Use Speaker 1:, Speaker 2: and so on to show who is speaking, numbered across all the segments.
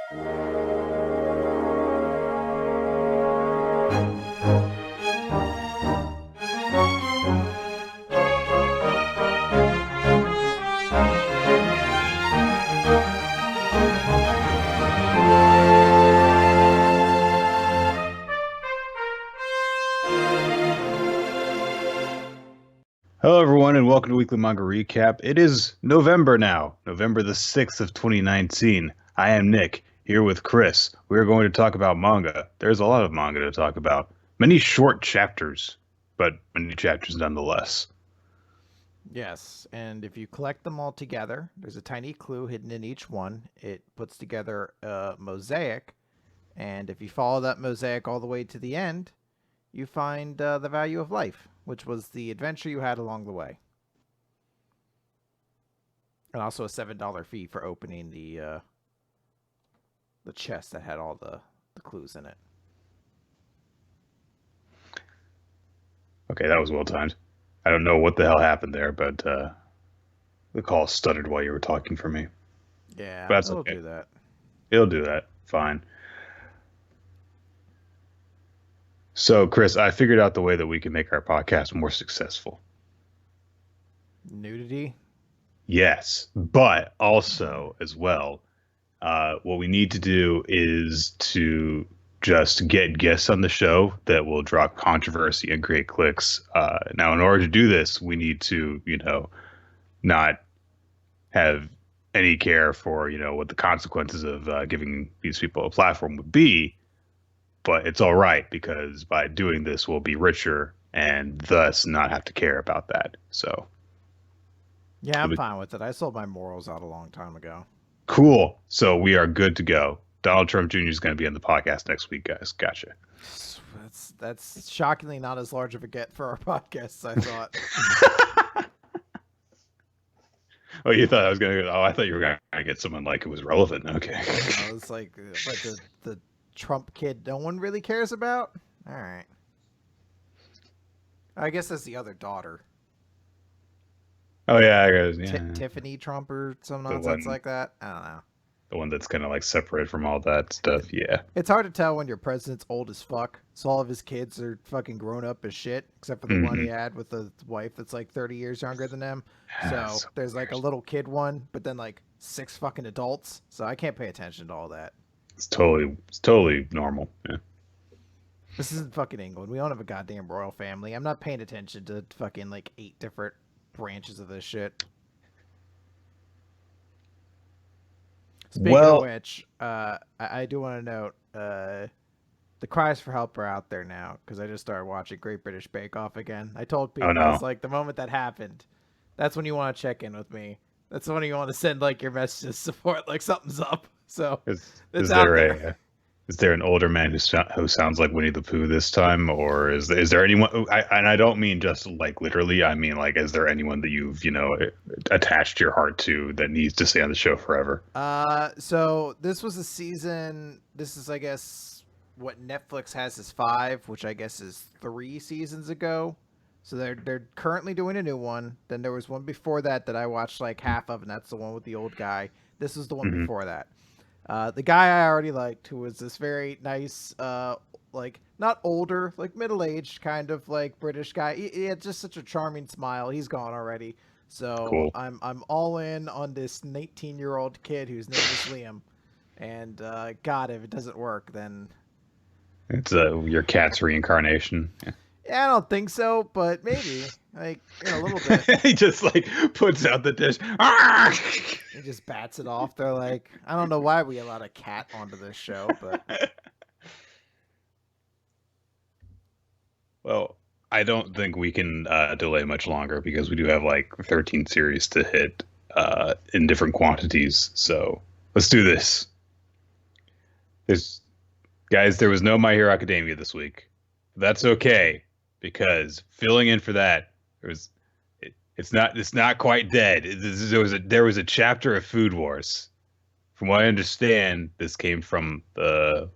Speaker 1: Hello, everyone, and welcome to Weekly Manga Recap. It is November now, November the 6th of 2019. I am Nick, here with Chris. We are going to talk about manga. There's a lot of manga to talk about. Many short chapters, but many chapters nonetheless.
Speaker 2: Yes, and if you collect them all together, there's a tiny clue hidden in each one. It puts together a mosaic, and if you follow that mosaic all the way to the end, you find the value of life, which was the adventure you had along the way. And also a $7 fee for opening the chest that had all the clues in it.
Speaker 1: Okay, that was well timed. I don't know what the hell happened there, but the call stuttered while you were talking for me.
Speaker 2: Yeah,
Speaker 1: but that's
Speaker 2: it'll
Speaker 1: okay.
Speaker 2: do that.
Speaker 1: It'll do that. Fine. So, Chris, I figured out the way that we can make our podcast more successful.
Speaker 2: Nudity?
Speaker 1: Yes, but also, as well, what we need to do is to just get guests on the show that will draw controversy and create clicks. Now, in order to do this, we need to, not have any care for, what the consequences of giving these people a platform would be. But it's all right, because by doing this, we'll be richer and thus not have to care about that. So,
Speaker 2: yeah, I'm fine with it. I sold my morals out a long time ago.
Speaker 1: Cool. So we are good to go. Donald Trump Jr. is going to be on the podcast next week, guys. Gotcha.
Speaker 2: That's shockingly not as large of a get for our podcast as I thought.
Speaker 1: Oh, you thought I was going to? Oh, I thought you were going to get someone like who was relevant. Okay.
Speaker 2: It's like the Trump kid no one really cares about. All right. I guess that's the other daughter.
Speaker 1: Oh yeah, I guess. Yeah.
Speaker 2: Tiffany Trump or some nonsense like that. I don't know.
Speaker 1: The one that's kind of like separate from all that stuff. Yeah.
Speaker 2: It's hard to tell when your president's old as fuck. So all of his kids are fucking grown up as shit, except for the one he had with the wife that's like 30 years younger than him. So there's like a little kid one, but then like 6 fucking adults. So I can't pay attention to all that.
Speaker 1: It's totally normal. Yeah.
Speaker 2: This isn't fucking England. We don't have a goddamn royal family. I'm not paying attention to fucking like 8 different branches of this shit. Speaking of which, I do want to note the cries for help are out there now, because I just started watching Great British Bake Off again. I told people, it's like the moment that happened, that's when you want to check in with me. That's when you want to send like your messages of support, like something's up. So
Speaker 1: is there an older man who sounds like Winnie the Pooh this time, or is there anyone? And I don't mean just like literally. I mean like, is there anyone that you've attached your heart to that needs to stay on the show forever?
Speaker 2: So this was a season. This is, I guess, what Netflix has is 5, which I guess is 3 seasons ago. So they're currently doing a new one. Then there was one before that I watched like half of, and that's the one with the old guy. This is the one before that. The guy I already liked, who was this very nice, like not older, like middle-aged kind of like British guy. He had just such a charming smile. He's gone already. So cool. I'm all in on this 19-year-old kid whose name is Liam. And God, if it doesn't work, then
Speaker 1: it's your cat's reincarnation.
Speaker 2: Yeah, I don't think so, but maybe like a little bit.
Speaker 1: He just like puts out the dish.
Speaker 2: He just bats it off. They're like, I don't know why we allowed a cat onto this show, but
Speaker 1: well, I don't think we can delay much longer, because we do have like 13 series to hit in different quantities. So let's do this. There was no My Hero Academia this week. That's okay, because filling in for that, it's not quite dead. There was a chapter of Food Wars. From what I understand, this came from the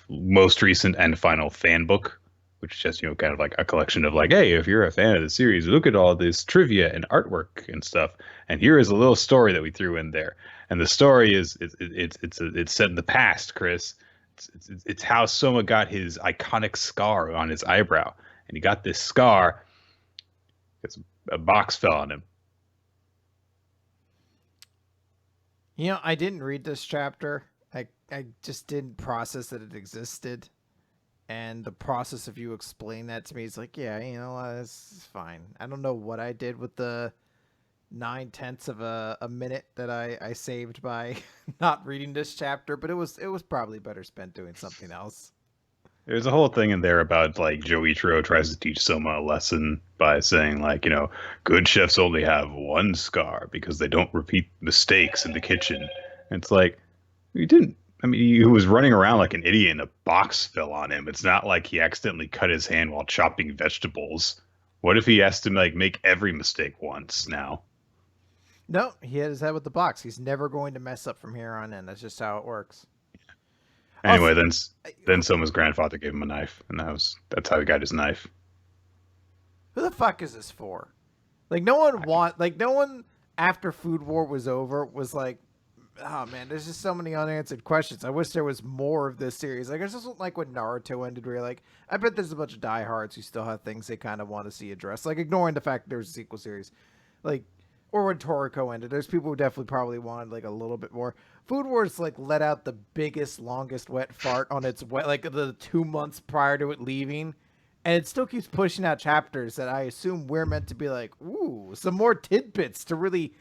Speaker 1: most recent and final fan book, which is just, kind of like a collection of like, hey, if you're a fan of the series, look at all this trivia and artwork and stuff. And here is a little story that we threw in there. And the story is it's set in the past, Chris. It's how Soma got his iconic scar on his eyebrow, and he got this scar because a box fell on him.
Speaker 2: I didn't read this chapter. I just didn't process that it existed. And the process of you explain that to me is like, yeah, this is fine. I don't know what I did with the 9/10 of a minute that I saved by not reading this chapter, but it was probably better spent doing something else.
Speaker 1: There's a whole thing in there about like Joichiro tries to teach Soma a lesson by saying like, good chefs only have one scar because they don't repeat mistakes in the kitchen. And it's like, you didn't. I mean, he was running around like an idiot and a box fell on him. It's not like he accidentally cut his hand while chopping vegetables. What if he has to like make every mistake once now?
Speaker 2: No, he hit his head with the box. He's never going to mess up from here on in. That's just how it works.
Speaker 1: Anyway, then Soma's grandfather gave him a knife, and that's how he got his knife.
Speaker 2: Who the fuck is this for? Like no one after Food War was over was like, oh man, there's just so many unanswered questions. I wish there was more of this series. Like, it's just like when Naruto ended, where you're like, I bet there's a bunch of diehards who still have things they kind of want to see addressed. Like, ignoring the fact there's a sequel series. Like, or when Toriko ended, there's people who definitely probably wanted like a little bit more. Food Wars like let out the biggest, longest wet fart on its like the 2 months prior to it leaving. And it still keeps pushing out chapters that I assume we're meant to be like, ooh, some more tidbits to really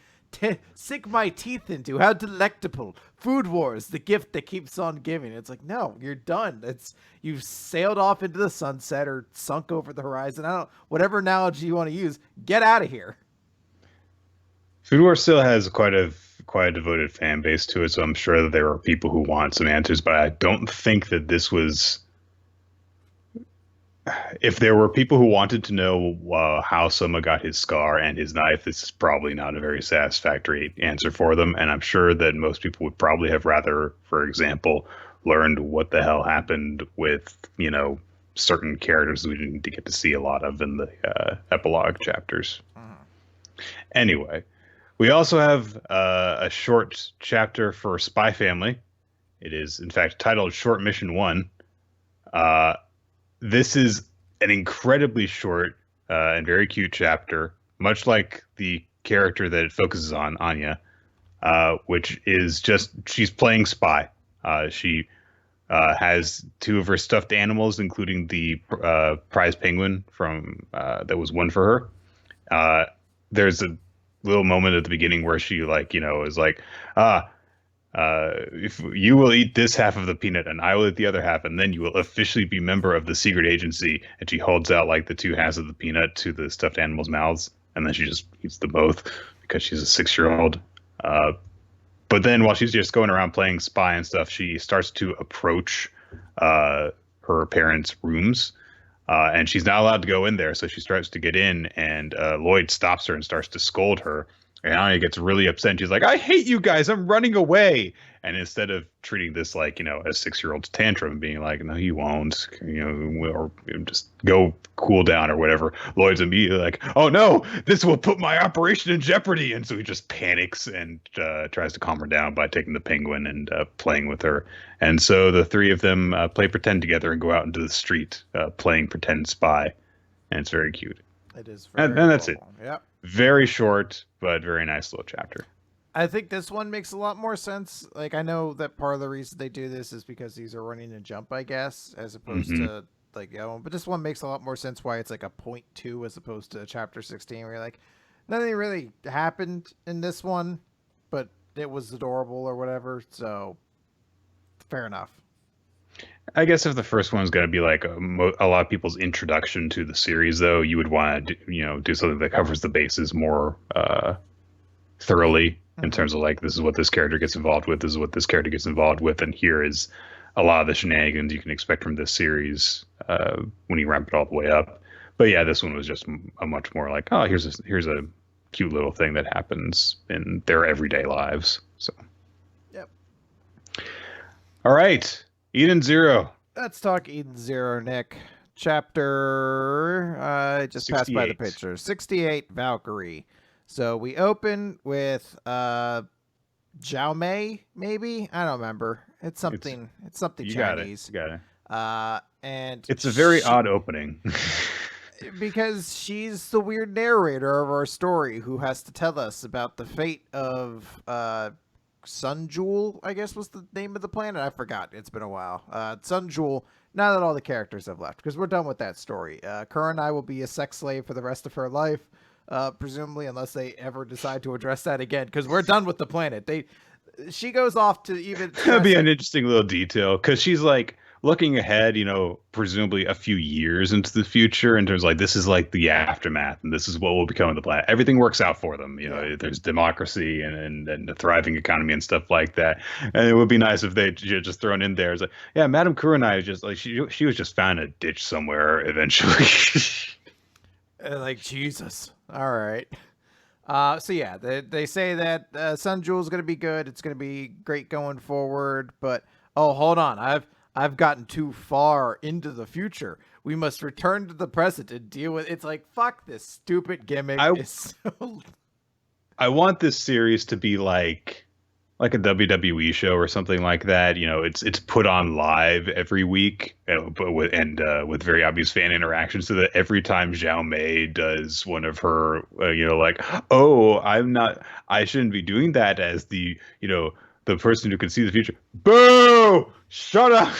Speaker 2: sink my teeth into. How delectable. Food Wars, the gift that keeps on giving. It's like, no, you're done. You've sailed off into the sunset or sunk over the horizon. Whatever analogy you want to use, get out of here.
Speaker 1: Food Wars still has quite a devoted fan base to it, so I'm sure that there are people who want some answers, but I don't think that this was... If there were people who wanted to know how Soma got his scar and his knife, this is probably not a very satisfactory answer for them. And I'm sure that most people would probably have rather, for example, learned what the hell happened with, certain characters we didn't get to see a lot of in the epilogue chapters. Anyway, we also have a short chapter for Spy Family. It is, in fact, titled Short Mission 1. This is an incredibly short and very cute chapter, much like the character that it focuses on, Anya, which is just she's playing spy. She has two of her stuffed animals, including the prize penguin from that was won for her. There's a little moment at the beginning where she is like, if you will eat this half of the peanut and I will eat the other half, and then you will officially be member of the secret agency. And she holds out like the two halves of the peanut to the stuffed animals' mouths, and then she just eats them both because she's a 6-year-old. But then while she's just going around playing spy and stuff, she starts to approach her parents' rooms, and she's not allowed to go in there. So she starts to get in, and Lloyd stops her and starts to scold her. And Anya gets really upset. And she's like, I hate you guys. I'm running away. And instead of treating this like, a 6-year-old's tantrum and being like, no, you won't, or just go cool down or whatever, Lloyd's immediately like, oh, no, this will put my operation in jeopardy. And so he just panics and tries to calm her down by taking the penguin and playing with her. And so the three of them play pretend together and go out into the street playing pretend spy. And it's very cute.
Speaker 2: It is very
Speaker 1: and that's
Speaker 2: cool.
Speaker 1: it.
Speaker 2: Yep.
Speaker 1: Very short, but very nice little chapter.
Speaker 2: I think this one makes a lot more sense. Like, I know that part of the reason they do this is because these are running a jump, I guess, as opposed to like the other one. But this one makes a lot more sense why it's like a 0.2 as opposed to chapter 16, where you're like, nothing really happened in this one, but it was adorable or whatever. So fair enough.
Speaker 1: I guess if the first one's going to be like a lot of people's introduction to the series, though, you would want to do something that covers the bases more thoroughly in terms of like, this is what this character gets involved with, this is what this character gets involved with, and here is a lot of the shenanigans you can expect from this series when you ramp it all the way up. But yeah, this one was just a much more like, oh, here's a cute little thing that happens in their everyday lives. So,
Speaker 2: yep.
Speaker 1: All right. Eden Zero.
Speaker 2: Let's talk Eden Zero, Nick. chapter. I just passed by the
Speaker 1: 68.
Speaker 2: picture. 68 Valkyrie. So we open with Zhao Mei, maybe? I don't remember. It's something
Speaker 1: You got it.
Speaker 2: Chinese.
Speaker 1: You got it.
Speaker 2: And
Speaker 1: It's a very odd opening.
Speaker 2: because she's the weird narrator of our story who has to tell us about the fate of Sun Jewel, I guess was the name of the planet. I forgot. It's been a while. Sun Jewel, now that all the characters have left, because we're done with that story. Kura and I will be a sex slave for the rest of her life, presumably, unless they ever decide to address that again, because we're done with the planet. She goes off to even...
Speaker 1: That'd be an interesting little detail, because she's like looking ahead, presumably a few years into the future in terms of like, this is like the aftermath and this is what will become of the planet. Everything works out for them. There's democracy and a thriving economy and stuff like that. And it would be nice if they just thrown in there. It's like, yeah, Madame Kurenai is just like, she was just found in a ditch somewhere eventually.
Speaker 2: Like, Jesus. All right. So yeah, they say that Sun Jewel is going to be good. It's going to be great going forward. But, oh, hold on. I've gotten too far into the future. We must return to the present and deal with... It's like, fuck this stupid gimmick.
Speaker 1: I want this series to be like a WWE show or something like that. It's put on live every week, but with very obvious fan interaction, so that every time Zhao Mei does one of her, like, oh, I shouldn't be doing that as the person who can see the future. Boo! Shut up.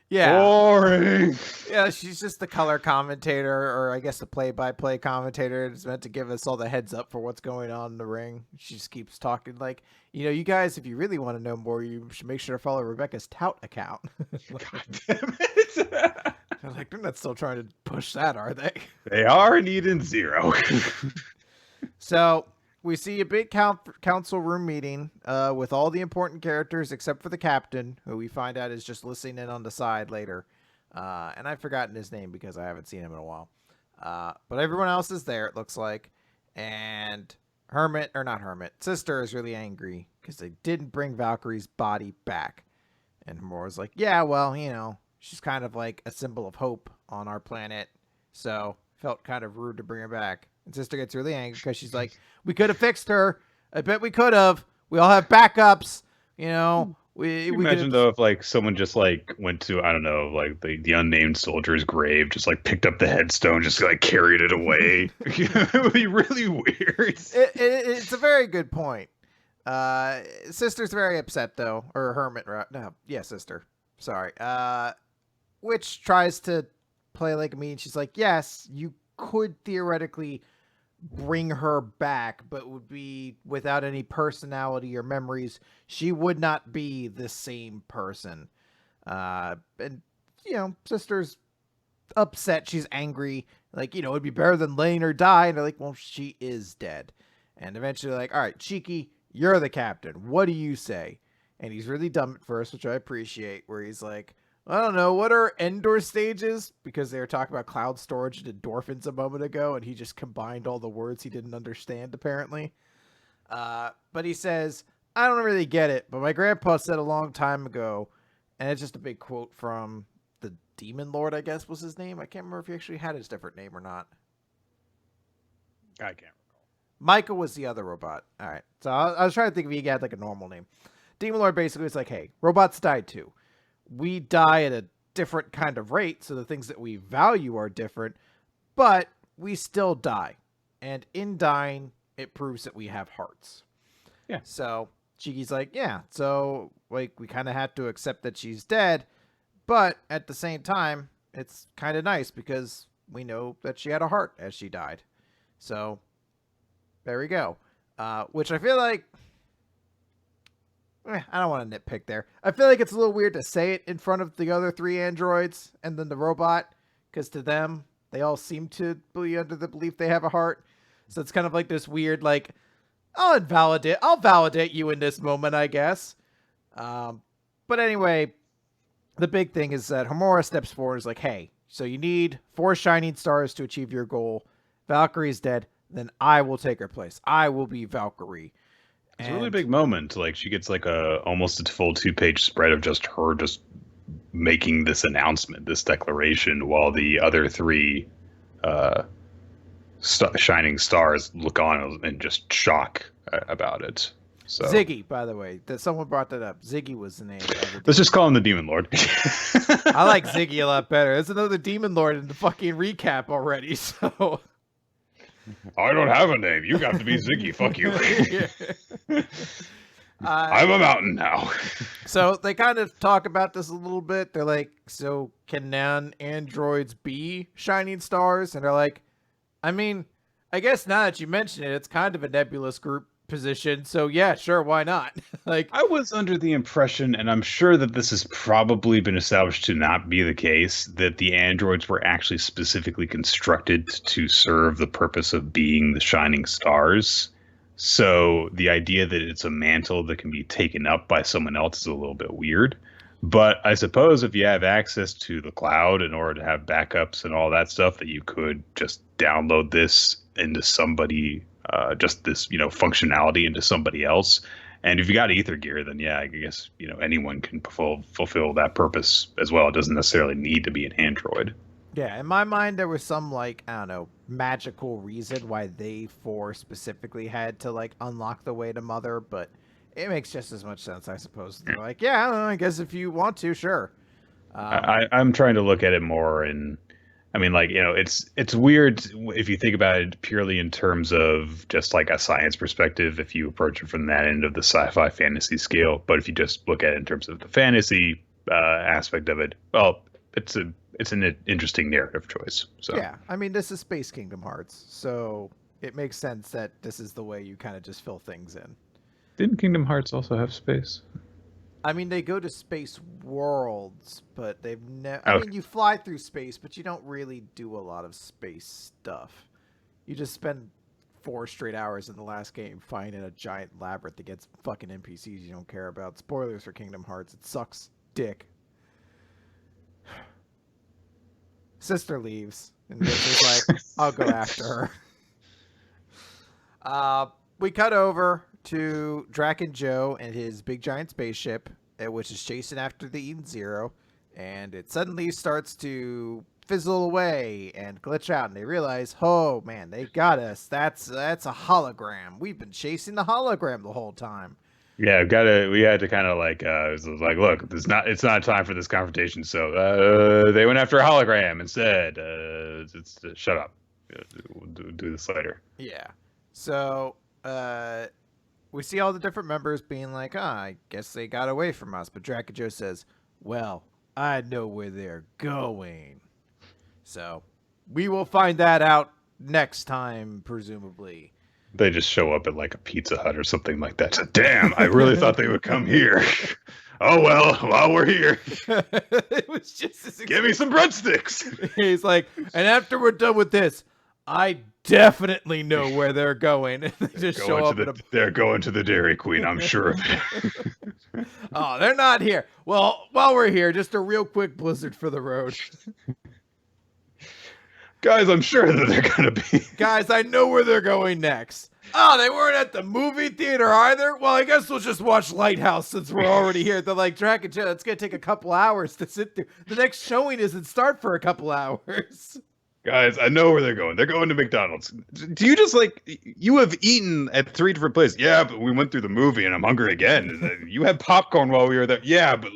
Speaker 2: Yeah.
Speaker 1: Boring.
Speaker 2: Yeah, she's just the color commentator, or I guess the play-by-play commentator. It's meant to give us all the heads up for what's going on in the ring. She just keeps talking like, you guys, if you really want to know more, you should make sure to follow Rebecca's tout account.
Speaker 1: God damn it.
Speaker 2: They're like, they're not still trying to push that, are they?
Speaker 1: They are in Eden Zero.
Speaker 2: So we see a big council room meeting with all the important characters except for the captain, who we find out is just listening in on the side later. And I've forgotten his name because I haven't seen him in a while. But everyone else is there, it looks like. And Sister is really angry because they didn't bring Valkyrie's body back. And Homura's like, yeah, well, she's kind of like a symbol of hope on our planet. So felt kind of rude to bring her back. And Sister gets really angry because she's like, we could have fixed her. I bet we could have. We all have backups. We
Speaker 1: imagine though if like someone just like went to, I don't know, like the unnamed soldier's grave, just like picked up the headstone, just like carried it away. It would be really weird.
Speaker 2: It's a very good point. Sister's very upset though, or Sister. Sorry. Which tries to play like me, and she's like, yes, you could theoretically bring her back, but would be without any personality or memories. She would not be the same person. And Sister's upset. She's angry. Like, it'd be better than letting her die. And they're like, well, she is dead. And eventually like, all right, Cheeky, you're the captain. What do you say? And he's really dumb at first, which I appreciate, where he's like, I don't know, what are Endor stages? Because they were talking about cloud storage and endorphins a moment ago, and he just combined all the words he didn't understand, apparently. But he says, I don't really get it, but my grandpa said a long time ago, and it's just a big quote from the Demon Lord, I guess was his name. I can't remember if he actually had his different name or not.
Speaker 1: I can't recall.
Speaker 2: Micah was the other robot. All right. So I was trying to think if he had like a normal name. Demon Lord basically was like, hey, robots died too. We die at a different kind of rate, so the things that we value are different, but we still die. And in dying, it proves that we have hearts.
Speaker 1: Yeah.
Speaker 2: So Cheeky's like, yeah, so like we kind of had to accept that she's dead, but at the same time, it's kind of nice because we know that she had a heart as she died. So there we go. Which I feel like... I don't want to nitpick there. I feel like it's a little weird to say it in front of the other three androids and then the robot, because to them, they all seem to be under the belief they have a heart. So it's kind of like this weird, like, I'll validate you in this moment, I guess. But anyway, the big thing is that Homura steps forward and is like, hey, so you need 4 shining stars to achieve your goal. Valkyrie's dead. Then I will take her place. I will be Valkyrie.
Speaker 1: It's a really big moment. Like she gets like almost a full 2-page spread of just her just making this announcement, this declaration, while the other three uh, shining stars look on in just shock about it. So
Speaker 2: Ziggy, by the way, that someone brought that up. Ziggy was the name of the
Speaker 1: let's just call him the Demon Lord.
Speaker 2: I like Ziggy a lot better. There's another Demon Lord in the fucking recap already, so.
Speaker 1: I don't have a name. You got to be Ziggy. Fuck you. I'm a mountain now.
Speaker 2: So they kind of talk about this a little bit. They're like, so can non-androids be shining stars? And they're like, I mean, I guess now that you mention it, it's kind of a nebulous group position. So yeah, sure, why not? Like,
Speaker 1: I was under the impression, and I'm sure that this has probably been established to not be the case, that the androids were actually specifically constructed to serve the purpose of being the shining stars. So the idea that it's a mantle that can be taken up by someone else is a little bit weird. But I suppose if you have access to the cloud in order to have backups and all that stuff, that you could just download this into somebody, just this, functionality into somebody else. And if you got ether gear, then yeah, I guess, anyone can fulfill that purpose as well. It doesn't necessarily need to be an android.
Speaker 2: yeah, in my mind, there was some, like, I don't know, magical reason why they four specifically had to, like, unlock the way to Mother, but it makes just as much sense, I suppose. They're like, yeah, I don't know, I guess if you want to, sure.
Speaker 1: I'm trying to look at it more in, I mean, like, it's weird if you think about it purely in terms of just like a science perspective, if you approach it from that end of the sci-fi fantasy scale. But if you just look at it in terms of the fantasy aspect of it, well, it's an interesting narrative choice. So
Speaker 2: Yeah, I mean, this is Space Kingdom Hearts, so it makes sense that this is the way you kind of just fill things in.
Speaker 1: Didn't Kingdom Hearts also have space?
Speaker 2: I mean, they go to space worlds, but they've never.
Speaker 1: Okay.
Speaker 2: I mean, you fly through space, but you don't really do a lot of space stuff. You just spend 4 straight hours in the last game finding a giant labyrinth against fucking NPCs you don't care about. Spoilers for Kingdom Hearts. It sucks dick. Sister leaves, and this is like, I'll go after her. We cut over to Drac and Joe and his big giant spaceship, which is chasing after the Eden Zero, and it suddenly starts to fizzle away and glitch out, and they realize, oh man, they got us. That's a hologram. We've been chasing the hologram the whole time.
Speaker 1: Yeah, we had to kind of like, it was like, look, it's not time for this confrontation. So they went after a hologram instead. Shut up. We'll do this later.
Speaker 2: Yeah. So, we see all the different members being like, I guess they got away from us. But Drac and Joe says, well, I know where they're going. So, we will find that out next time, presumably.
Speaker 1: They just show up at like a Pizza Hut or something like that. So, damn, I really thought they would come here. Oh, well, while we're here,
Speaker 2: It was just
Speaker 1: give me some breadsticks.
Speaker 2: He's like, and after we're done with this, I definitely know where they're going. And they just show up.
Speaker 1: They're going to the Dairy Queen, I'm sure of it.
Speaker 2: Oh, they're not here. Well, while we're here, just a real quick blizzard for the road.
Speaker 1: Guys, I'm sure that they're going to be.
Speaker 2: Guys, I know where they're going next. Oh, they weren't at the movie theater either? Well, I guess we'll just watch Lighthouse since we're already here. They're like, Drac and Joe, it's going to take a couple hours to sit through. The next showing isn't start for a couple hours.
Speaker 1: Guys, I know where they're going. They're going to McDonald's. Do you just you have eaten at 3 different places? Yeah, but we went through the movie and I'm hungry again. You had popcorn while we were there. Yeah, but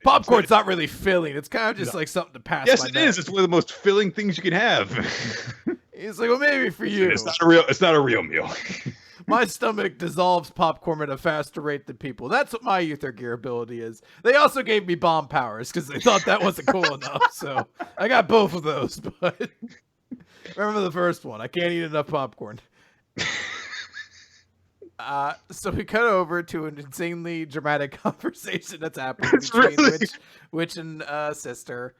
Speaker 2: popcorn's not really filling. It's kind of just like something to pass.
Speaker 1: Yes, it is. It's one of the most filling things you can have.
Speaker 2: It's like, well, maybe for you.
Speaker 1: It's not a real meal.
Speaker 2: My stomach dissolves popcorn at a faster rate than people. That's what my ether gear ability is. They also gave me bomb powers because they thought that wasn't cool enough. So I got both of those. But remember the first one. I can't eat enough popcorn. So we cut over to an insanely dramatic conversation that's happening between Witch and Sister,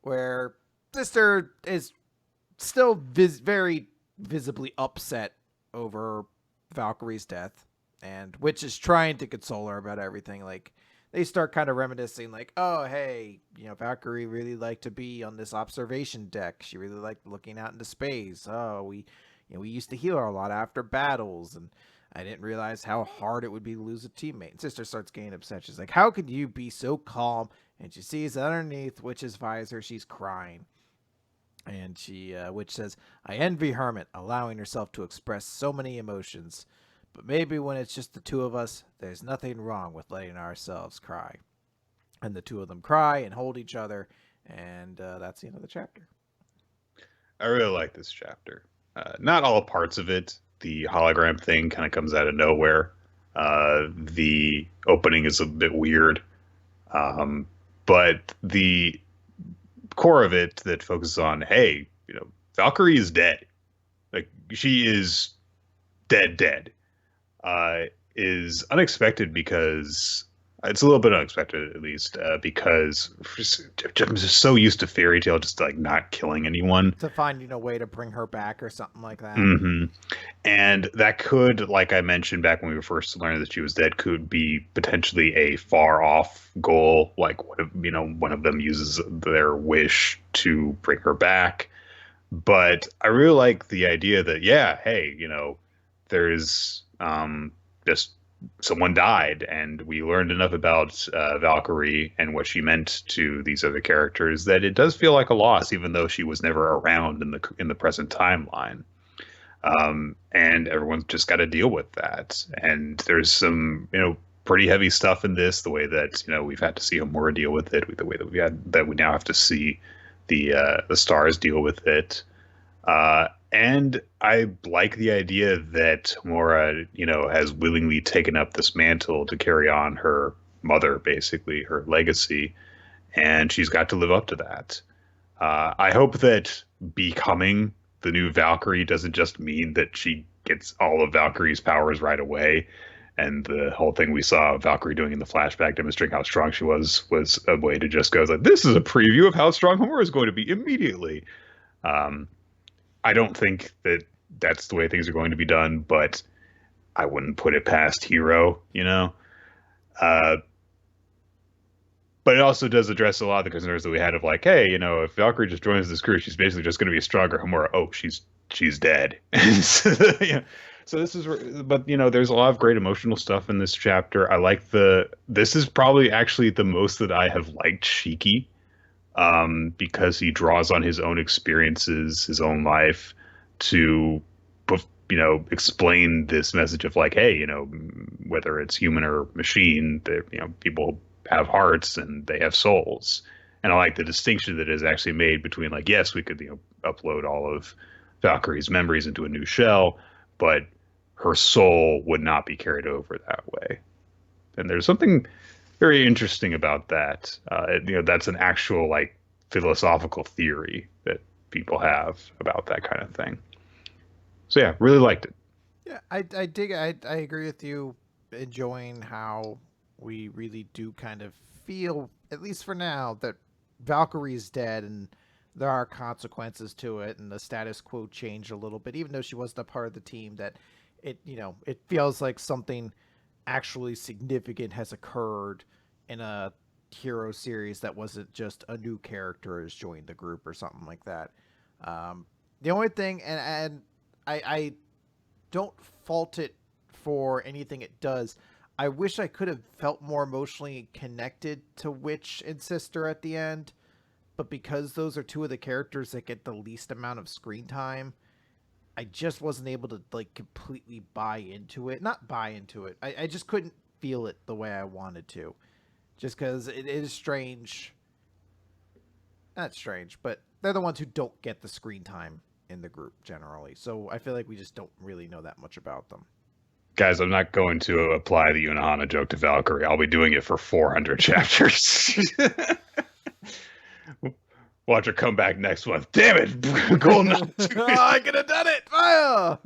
Speaker 2: where Sister is still very visibly upset over Valkyrie's death, and Witch is trying to console her about everything. Like, they start kind of reminiscing, like, oh, hey, Valkyrie really liked to be on this observation deck. She really liked looking out into space. Oh, we used to heal her a lot after battles, and I didn't realize how hard it would be to lose a teammate. And Sister starts getting upset. She's like, how could you be so calm and she sees that underneath Witch's visor, she's crying. And Witch says, I envy Hermit, allowing herself to express so many emotions. But maybe when it's just the two of us, there's nothing wrong with letting ourselves cry. And the two of them cry and hold each other, and that's the end of the chapter.
Speaker 1: I really like this chapter. Not all parts of it. The hologram thing kind of comes out of nowhere. The opening is a bit weird. But the core of it that focuses on, hey, Valkyrie is dead. Like, she is dead. Is unexpected because it's a little bit unexpected, at least, because I'm just so used to Fairy Tail just like not killing anyone.
Speaker 2: To find a way to bring her back or something like that.
Speaker 1: Mm-hmm. And that could, like I mentioned back when we first learned that she was dead, could be potentially a far off goal. Like, one of them uses their wish to bring her back. But I really like the idea that, yeah, hey, there's just someone died, and we learned enough about Valkyrie and what she meant to these other characters that it does feel like a loss, even though she was never around in the present timeline. And everyone's just got to deal with that. And there's some, pretty heavy stuff in this. The way that we've had to see Homura deal with it, the way that we now have to see the stars deal with it. And I like the idea that Homura, has willingly taken up this mantle to carry on her mother, basically her legacy, and she's got to live up to that. I hope that becoming the new Valkyrie doesn't just mean that she gets all of Valkyrie's powers right away. And the whole thing we saw Valkyrie doing in the flashback, demonstrating how strong she was a way to just go like, this is a preview of how strong Homura is going to be immediately. I don't think that that's the way things are going to be done, but I wouldn't put it past Hero, but it also does address a lot of the concerns that we had of like, hey, if Valkyrie just joins this crew, she's basically just going to be a stronger Homura. Oh, she's dead. So this is, but there's a lot of great emotional stuff in this chapter. I like this is probably actually the most that I have liked Shiki. Because he draws on his own experiences, his own life to, explain this message of like, hey, whether it's human or machine, that, people have hearts and they have souls. And I like the distinction that is actually made between like, yes, we could, upload all of Valkyrie's memories into a new shell, but her soul would not be carried over that way. And there's something very interesting about that. That's an actual like philosophical theory that people have about that kind of thing. So yeah, really liked it.
Speaker 2: Yeah, I dig. I agree with you. Enjoying how we really do kind of feel, at least for now, that Valkyrie's dead and there are consequences to it, and the status quo changed a little bit, even though she wasn't a part of the team. That it feels like something actually significant has occurred in a Hero series that wasn't just a new character has joined the group or something like that. The only thing, and I don't fault it for anything it does. I wish I could have felt more emotionally connected to Witch and Sister at the end, but because those are two of the characters that get the least amount of screen time, I just wasn't able to like completely buy into it. Not buy into it. I just couldn't feel it the way I wanted to. Just because it is strange. Not strange, but they're the ones who don't get the screen time in the group generally. So I feel like we just don't really know that much about them.
Speaker 1: Guys, I'm not going to apply the Unohana joke to Valkyrie. I'll be doing it for 400 chapters. Watch her come back next month. Damn it! Golden.
Speaker 2: I could have done it! Fire!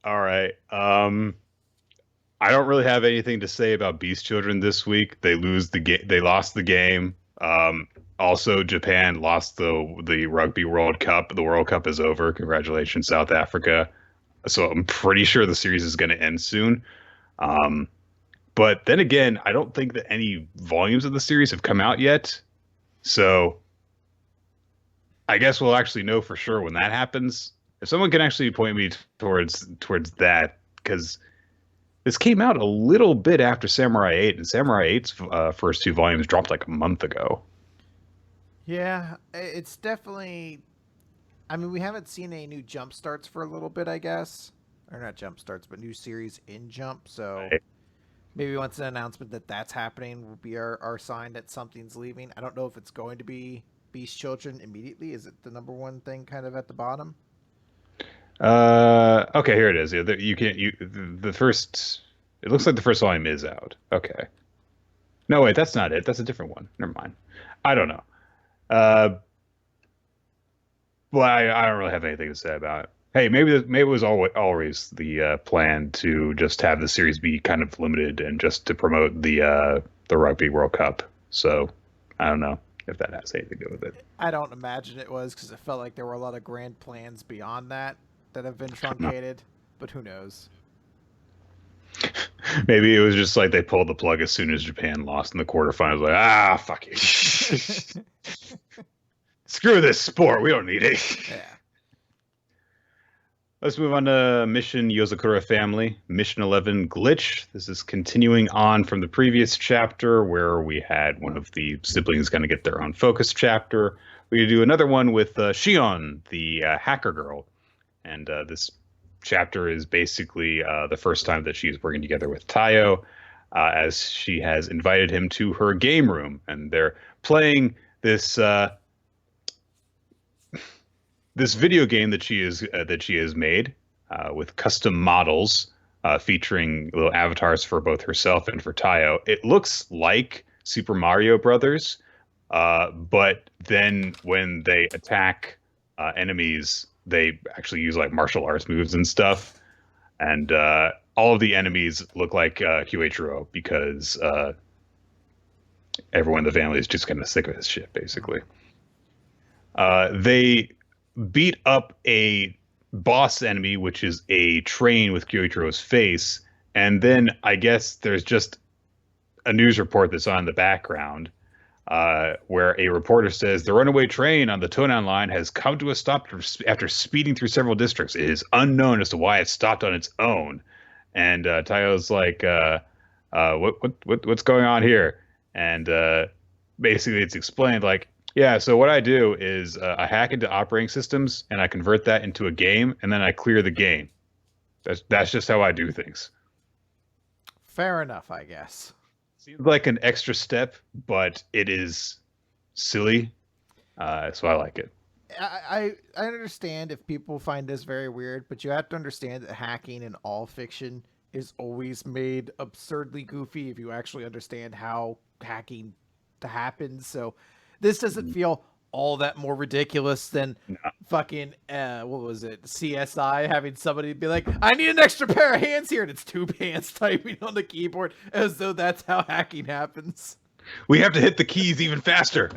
Speaker 1: All right. I don't really have anything to say about Beast Children this week. They lost the game. Also, Japan lost the Rugby World Cup. The World Cup is over. Congratulations, South Africa. So I'm pretty sure the series is going to end soon. But then again, I don't think that any volumes of the series have come out yet. So I guess we'll actually know for sure when that happens. If someone can actually point me towards that, because This came out a little bit after Samurai 8, and Samurai 8's first two volumes dropped like a month ago.
Speaker 2: Yeah, it's definitely. I mean, we haven't seen any new jump starts for a little bit, I guess, or not jump starts, but new series in Jump. So
Speaker 1: Right.
Speaker 2: maybe once an announcement that that's happening will be our sign that something's leaving. I don't know if it's going to be Beast Children immediately. Is it the number one thing kind of at the bottom?
Speaker 1: Okay, here it is. Yeah, you can you the first. It looks like the first volume is out. Okay. No, wait, that's not it. That's a different one. Never mind. I don't know. Uh, well, I don't really have anything to say about it. Hey, maybe it was always the plan to just have the series be kind of limited and just to promote the Rugby World Cup. So I don't know if that has anything to do with it.
Speaker 2: I don't imagine it was because it felt like there were a lot of grand plans beyond that that have been
Speaker 1: No.
Speaker 2: truncated. But who knows?
Speaker 1: Maybe it was just like they pulled the plug as soon as Japan lost in the quarterfinals. Like, fuck you. Screw this sport. We don't need it.
Speaker 2: Yeah.
Speaker 1: Let's move on to Mission Yozakura Family, Mission 11 Glitch. This is continuing on from the previous chapter where we had one of the siblings kind of get their own focus chapter. We do another one with Shion, the hacker girl. And this chapter is basically the first time that she's working together with Tayo, as she has invited him to her game room. And they're playing this video game that she has made with custom models featuring little avatars for both herself and for Tayo. It looks like Super Mario Brothers, but then when they attack enemies, they actually use like martial arts moves and stuff. And all of the enemies look like Huichiro because everyone in the family is just kind of sick of his shit, basically. They beat up a boss enemy, which is a train with Kyoichiro's face, and then I guess there's just a news report that's on in the background where a reporter says the runaway train on the Tonan line has come to a stop after speeding through several districts. It is unknown as to why it stopped on its own. And Tayo's like, what's going on here? And basically, it's explained like, yeah, so what I do is I hack into operating systems and I convert that into a game and then I clear the game. That's just how I do things.
Speaker 2: Fair enough, I guess.
Speaker 1: Seems like an extra step, but it is silly, so I like it.
Speaker 2: I understand if people find this very weird, but you have to understand that hacking in all fiction is always made absurdly goofy if you actually understand how hacking happens. So this doesn't feel all that more ridiculous than
Speaker 1: No.
Speaker 2: fucking what was it, CSI, having somebody be like, I need an extra pair of hands here, and it's two hands typing on the keyboard as though that's how hacking happens.
Speaker 1: We have to hit the keys even faster.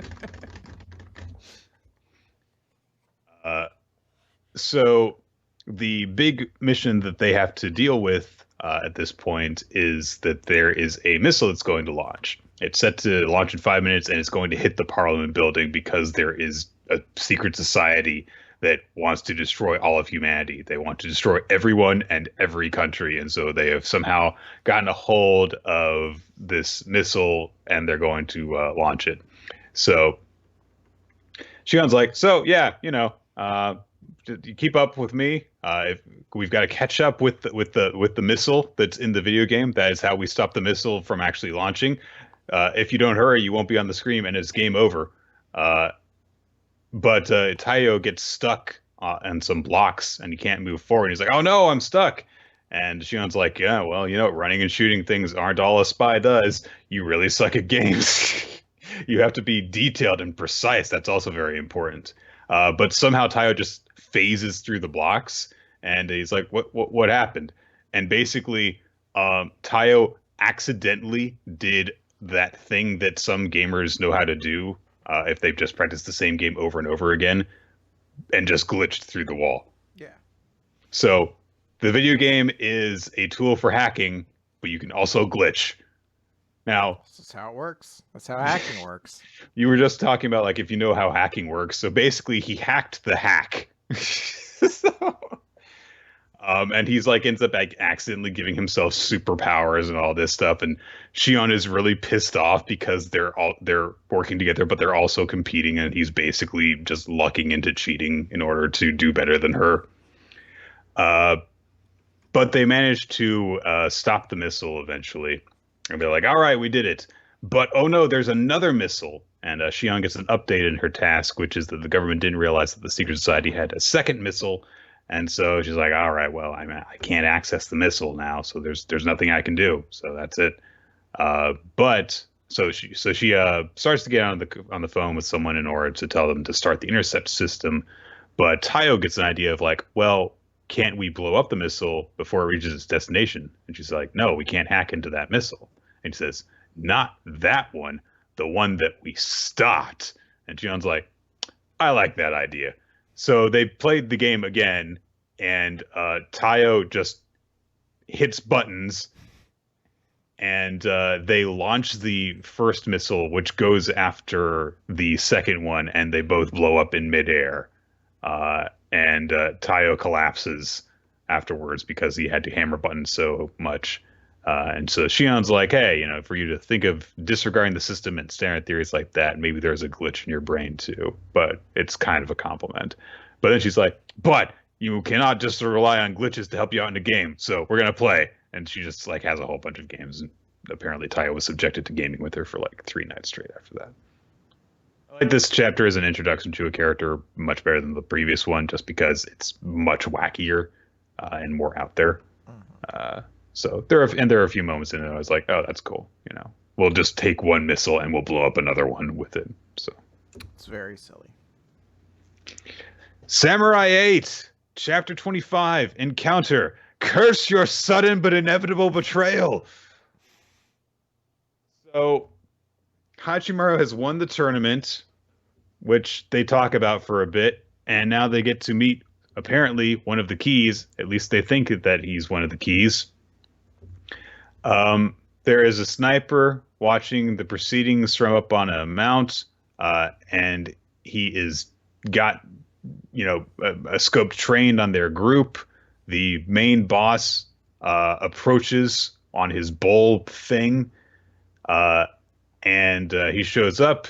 Speaker 1: So the big mission that they have to deal with at this point is that there is a missile that's going to launch. It's set to launch in 5 minutes, and it's going to hit the Parliament building because there is a secret society that wants to destroy all of humanity. They want to destroy everyone and every country, and so they have somehow gotten a hold of this missile, and they're going to launch it. So Shion's like, so yeah, you keep up with me. If we've got to catch up with the missile that's in the video game. That is how we stop the missile from actually launching. If you don't hurry, you won't be on the screen, and it's game over. But Taiyo gets stuck on some blocks, and he can't move forward. He's like, "Oh no, I'm stuck." And Shion's like, "Yeah, well, running and shooting things aren't all a spy does. You really suck at games. You have to be detailed and precise. That's also very important." But somehow Taiyo just phases through the blocks, and he's like, "What happened?" And basically, Taiyo accidentally did that thing that some gamers know how to do if they've just practiced the same game over and over again, and just glitched through the wall.
Speaker 2: Yeah.
Speaker 1: So the video game is a tool for hacking, but you can also glitch. Now,
Speaker 2: This is how it works. That's how hacking works.
Speaker 1: you were just talking about like if you know how hacking works. So basically, he hacked the hack. So, And he's like ends up like accidentally giving himself superpowers and all this stuff. And Shion is really pissed off because they're working together, but they're also competing, and he's basically just lucking into cheating in order to do better than her. Uh, but they manage to stop the missile eventually, and they're like, "All right, we did it." But oh no, there's another missile, and Shion gets an update in her task, which is that the government didn't realize that the secret society had a second missile. And so she's like, "All right, well, I can't access the missile now, so there's nothing I can do. So that's it." But she starts to get on the phone with someone in order to tell them to start the intercept system. But Tayo gets an idea of like, well, can't we blow up the missile before it reaches its destination? And she's like, "No, we can't hack into that missile." And he says, "Not that one, the one that we stopped." And Jion's like, "I like that idea." So they played the game again, and Tayo just hits buttons, and they launch the first missile, which goes after the second one, and they both blow up in midair. And Tayo collapses afterwards because he had to hammer buttons so much. And so Shion's like, "Hey, for you to think of disregarding the system and staring at theories like that, maybe there's a glitch in your brain too." But it's kind of a compliment. But then she's like, "But you cannot just rely on glitches to help you out in a game. So we're gonna play." And she just like has a whole bunch of games. And apparently Tayo was subjected to gaming with her for like 3 nights straight after that. I like this chapter as an introduction to a character much better than the previous one, just because it's much wackier and more out there. So there are a few moments in it I was like, "Oh, that's cool. We'll just take one missile and we'll blow up another one with it." So
Speaker 2: it's very silly.
Speaker 1: Samurai 8, Chapter 25, Encounter. Curse your sudden but inevitable betrayal. So Hachimaru has won the tournament, which they talk about for a bit, and now they get to meet apparently one of the keys. At least they think that he's one of the keys. There is a sniper watching the proceedings from up on a mount, and he is got a scope trained on their group. The main boss approaches on his bull thing, and he shows up,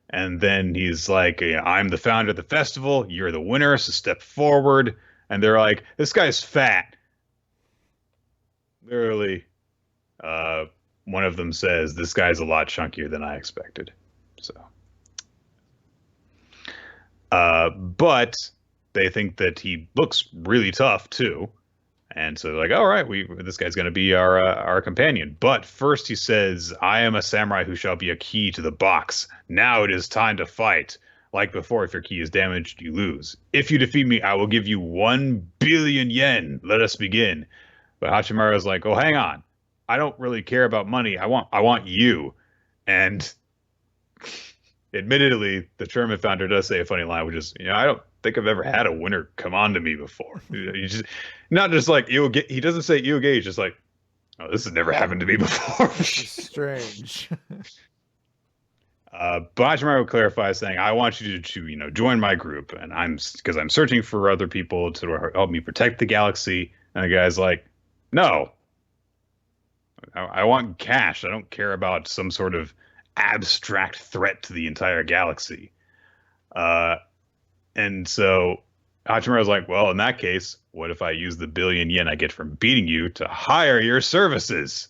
Speaker 1: and then he's like, "I'm the founder of the festival. You're the winner, so step forward." And they're like, "This guy's fat." Literally, one of them says, "This guy's a lot chunkier than I expected." So, but they think that he looks really tough too, and so they're like, "All right, this guy's going to be our companion." But first, he says, "I am a samurai who shall be a key to the box. Now it is time to fight. Like before, if your key is damaged, you lose. If you defeat me, I will give you 1 billion yen. Let us begin." But Hachimaru is like, "Oh, hang on. I don't really care about money. I want you." And admittedly, the tournament founder does say a funny line, which is, "I don't think I've ever had a winner come on to me before." You just not just like he doesn't say Ioge, he's just like, "Oh, this has never happened to me before."
Speaker 2: Strange.
Speaker 1: But Hachimaru clarifies, saying, "I want you to join my group, and I'm searching for other people to help me protect the galaxy." And the guy's like, "No, I want cash. I don't care about some sort of abstract threat to the entire galaxy." And so Hachimaru's like, "Well, in that case, what if I use the 1 billion yen I get from beating you to hire your services?"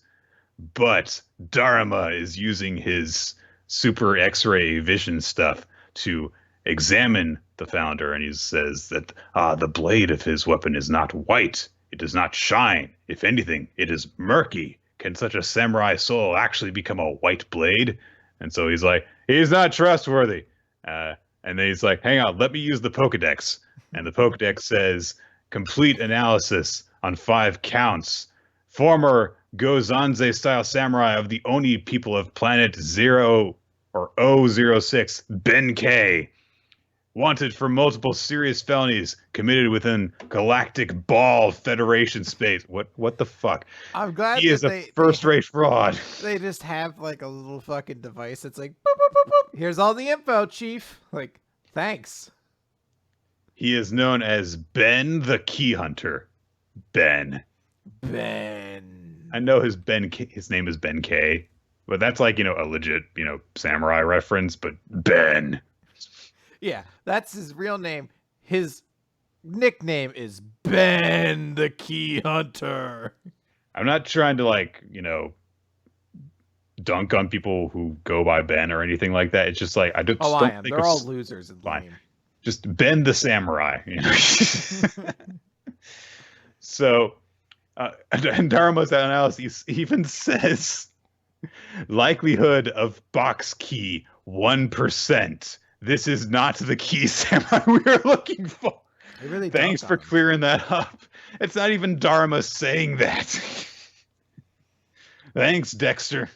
Speaker 1: But Dharma is using his super X-ray vision stuff to examine the founder, and he says that the blade of his weapon is not white. It does not shine. If anything, it is murky. Can such a samurai soul actually become a white blade? And so he's like, "He's not trustworthy." And then he's like, "Hang on, let me use the Pokedex." And the Pokedex says, "Complete analysis on 5 counts. Former Gozanze style samurai of the Oni people of planet 0 or O06, Benkei. Wanted for multiple serious felonies committed within Galactic Ball Federation space." What the fuck?
Speaker 2: I'm glad
Speaker 1: he is a first-rate fraud.
Speaker 2: They just have like a little fucking device that's like, boop, boop, boop, boop. "Here's all the info, Chief." Like, thanks.
Speaker 1: He is known as Ben the Key Hunter. Ben.
Speaker 2: Ben.
Speaker 1: I know his name is Ben K, but that's like, a legit, samurai reference, but Ben.
Speaker 2: Yeah, that's his real name. His nickname is Ben the Key Hunter.
Speaker 1: I'm not trying to like, dunk on people who go by Ben or anything like that. It's just like
Speaker 2: Oh,
Speaker 1: just
Speaker 2: I
Speaker 1: don't
Speaker 2: am.
Speaker 1: think
Speaker 2: They're
Speaker 1: of
Speaker 2: all losers and
Speaker 1: fine.
Speaker 2: lame.
Speaker 1: Just Ben the Samurai. So, and Dharma's analysis even says likelihood of box key 1%. This is not the key samurai we are looking for.
Speaker 2: They really
Speaker 1: Thanks
Speaker 2: dunked
Speaker 1: for
Speaker 2: on him.
Speaker 1: clearing that up. It's not even Dharma saying that. Thanks, Dexter.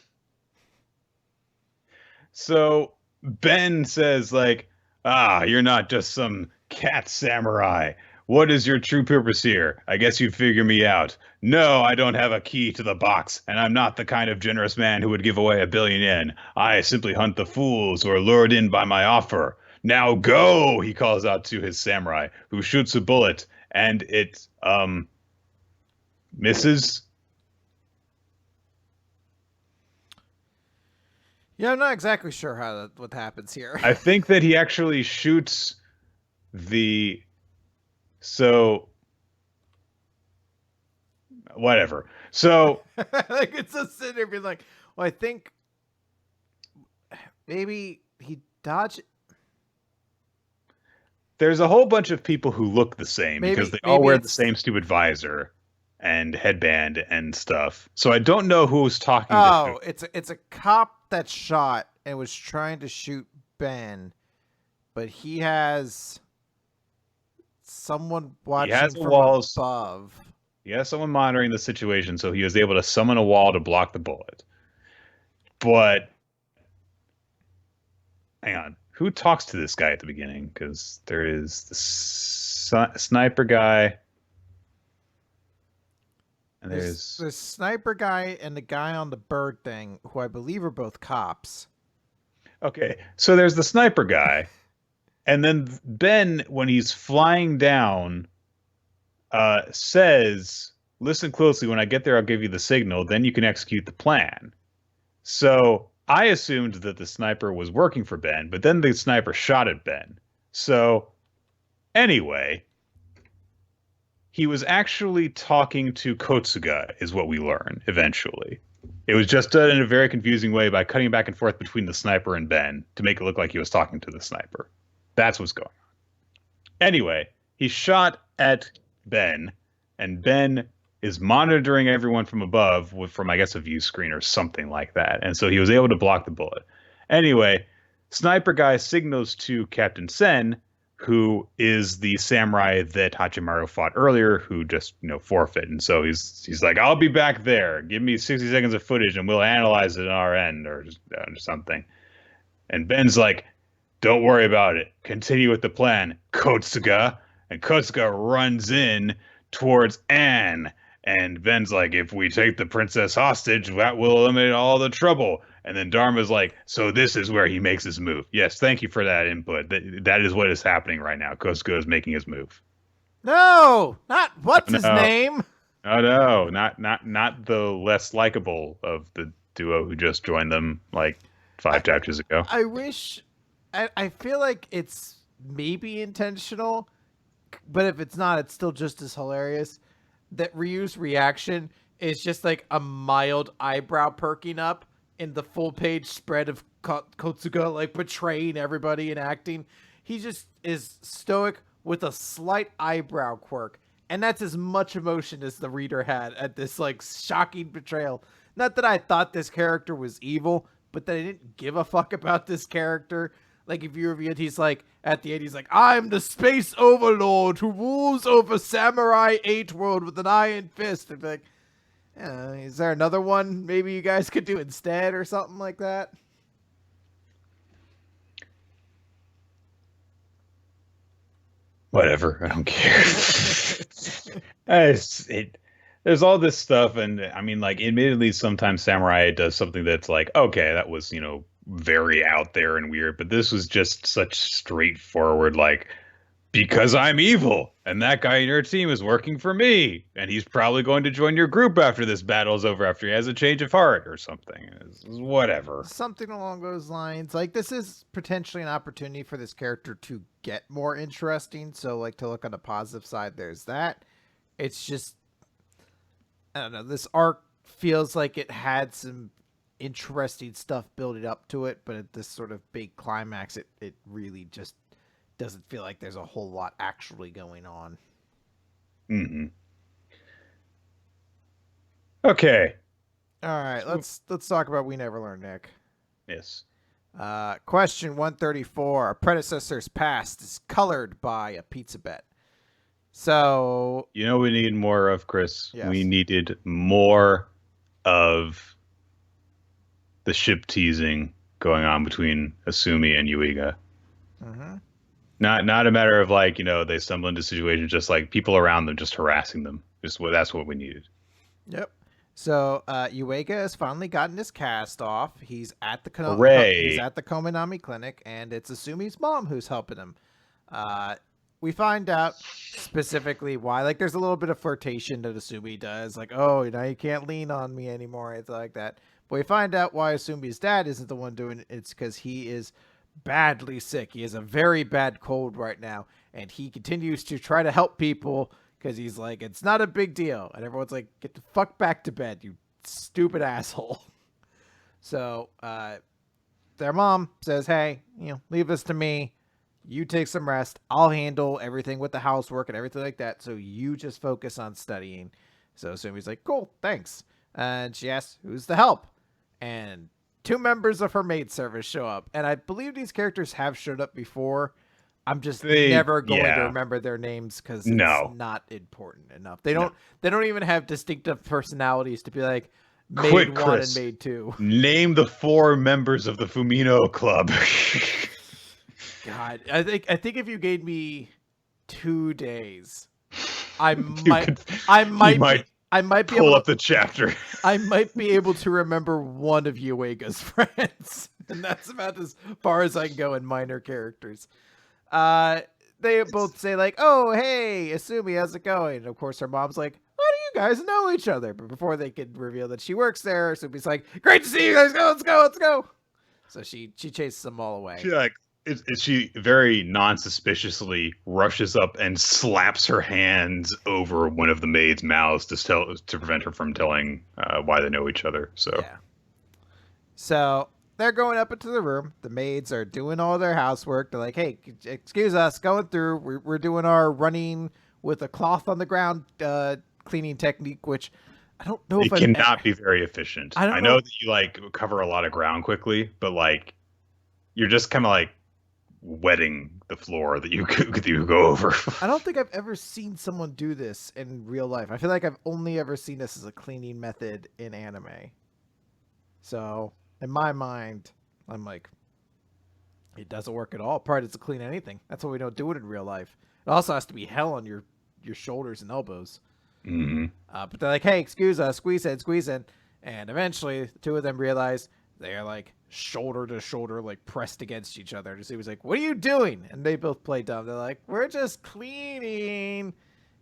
Speaker 1: So Ben says, like, you're not just some cat samurai. What is your true purpose here? I guess you figure me out. No, I don't have a key to the box, and I'm not the kind of generous man who would give away 1 billion yen. I simply hunt the fools who are lured in by my offer. Now go, he calls out to his samurai, who shoots a bullet, and it, misses.
Speaker 2: Yeah, I'm not exactly sure what happens here.
Speaker 1: I think that he actually shoots the so whatever. So
Speaker 2: like it's just sitting there being like, well, I think maybe he dodged.
Speaker 1: there's a whole bunch of people who look the same because they all
Speaker 2: Maybe
Speaker 1: wear the
Speaker 2: it's
Speaker 1: same stupid visor and headband and stuff. So I don't know who's talking to who.
Speaker 2: oh, it's a cop that shot and was trying to shoot Ben, but he has someone watching
Speaker 1: has a
Speaker 2: from
Speaker 1: wall.
Speaker 2: above.
Speaker 1: He has someone monitoring the situation, so he was able to summon a wall to block the bullet. But hang on, who talks to this guy at the beginning? Because there is the sniper guy, and
Speaker 2: There's the sniper guy and the guy on the bird thing, who I believe are both cops.
Speaker 1: okay. So there's the sniper guy, and then Ben, when he's flying down, says, "Listen closely. When I get there, I'll give you the signal. Then you can execute the plan." So I assumed that the sniper was working for Ben, but then the sniper shot at Ben. So anyway, he was actually talking to Kotsuga, is what we learn eventually. It was just done in a very confusing way by cutting back and forth between the sniper and Ben to make it look like he was talking to the sniper. That's what's going on. Anyway, he shot at Ben, and Ben is monitoring everyone from above from, I guess, a view screen or something like that. And so he was able to block the bullet. Anyway, sniper guy signals to Captain Sen, who is the samurai that Hachimaru fought earlier, who just, forfeit. And so he's like, "I'll be back there. Give me 60 seconds of footage and we'll analyze it on our end," or something. And Ben's like, "Don't worry about it. Continue with the plan, Kotsuga." And Kotsuga runs in towards Anne. And Ben's like, "If we take the princess hostage, that will eliminate all the trouble." And then Dharma's like, "So this is where he makes his move." Yes, thank you for that input. That is what is happening right now. Kotsuga is making his move.
Speaker 2: No, not what's his name?
Speaker 1: No, not the less likable of the duo who just joined them like 5 chapters ago.
Speaker 2: I feel like it's maybe intentional, but if it's not, it's still just as hilarious. That Ryu's reaction is just like a mild eyebrow perking up in the full page spread of Kotsuga, like betraying everybody and acting. He just is stoic with a slight eyebrow quirk. And that's as much emotion as the reader had at this like shocking betrayal. Not that I thought this character was evil, but that I didn't give a fuck about this character. Like, if you review it, he's like, at the end, he's like, "I'm the space overlord who rules over Samurai 8 world with an iron fist." And be like, is there another one maybe you guys could do instead or something like that?
Speaker 1: Whatever. I don't care. There's all this stuff. And I mean, like, admittedly, sometimes Samurai does something that's like, okay, that was, very out there and weird. But this was just such straightforward, like, Because I'm evil, and that guy in your team is working for me, and he's probably going to join your group after this battle's over, after he has a change of heart or something. Whatever.
Speaker 2: Something along those lines. Like, this is potentially an opportunity for this character to get more interesting. So, like, to look on the positive side, there's that. It's just, I don't know, this arc feels like it had some interesting stuff building up to it, but at this sort of big climax, it really just doesn't feel like there's a whole lot actually going on.
Speaker 1: Mm-hmm. Okay.
Speaker 2: All right, let's talk about We Never Learn, Nick.
Speaker 1: Yes.
Speaker 2: Question 134. Our predecessor's past is colored by a pizza bet. So...
Speaker 1: You know we need more of, Chris?
Speaker 2: Yes.
Speaker 1: We needed more of the ship teasing going on between Asumi and Yuiga.
Speaker 2: Mm-hmm.
Speaker 1: Not a matter of like, they stumble into situations, just like people around them just harassing them. That's what we needed.
Speaker 2: Yep. So Yuiga has finally gotten his cast off. He's at the Kominami clinic, and it's Asumi's mom who's helping him. We find out specifically why. Like, there's a little bit of flirtation that Asumi does, like, oh, you can't lean on me anymore, anything like that. But we find out why Asumi's dad isn't the one doing it. It's because he is badly sick. He has a very bad cold right now, and he continues to try to help people because he's like, it's not a big deal, and everyone's like, get the fuck back to bed, you stupid asshole. So their mom says, hey, leave this to me, you take some rest, I'll handle everything with the housework and everything like that, so you just focus on studying. So Sumi's like, cool, thanks. And she asks, who's the help? And 2 members of her maid service show up, and I believe these characters have showed up before. I'm just never going to remember their names because it's not important enough. They don't even have distinctive personalities to be like maid
Speaker 1: Quick,
Speaker 2: 1
Speaker 1: Chris,
Speaker 2: and maid 2.
Speaker 1: Name the 4 members of the Fumino Club.
Speaker 2: God, I think if you gave me 2 days, I might be
Speaker 1: pull
Speaker 2: able
Speaker 1: up the chapter.
Speaker 2: I might be able to remember one of Yuiga's friends, and that's about as far as I can go in minor characters. They both say like, "Oh, hey, Asumi, how's it going?" And of course, her mom's like, "How do you guys know each other?" But before they could reveal that she works there, Asumi's like, "Great to see you guys! Let's go!" So she chases them all away.
Speaker 1: She very non-suspiciously rushes up and slaps her hands over one of the maids' mouths to prevent her from telling why they know each other.
Speaker 2: So they're going up into the room. The maids are doing all their housework. They're like, "Hey, excuse us, going through. We're doing our running with a cloth on the ground cleaning technique," which I don't know if
Speaker 1: it cannot be very efficient. I know that you like cover a lot of ground quickly, but like you're just kind of like wetting the floor that you go over.
Speaker 2: I don't think I've ever seen someone do this in real life. I feel like I've only ever seen this as a cleaning method in anime. So in my mind, I'm like, it doesn't work at all. Probably doesn't clean anything. That's why we don't do it in real life. It also has to be hell on your shoulders and elbows.
Speaker 1: Mm-hmm.
Speaker 2: But they're like, hey, excuse us, squeeze in. And eventually the 2 of them realize they are like shoulder to shoulder, like pressed against each other. So he was like, what are you doing? And they both play dumb. They're like, we're just cleaning.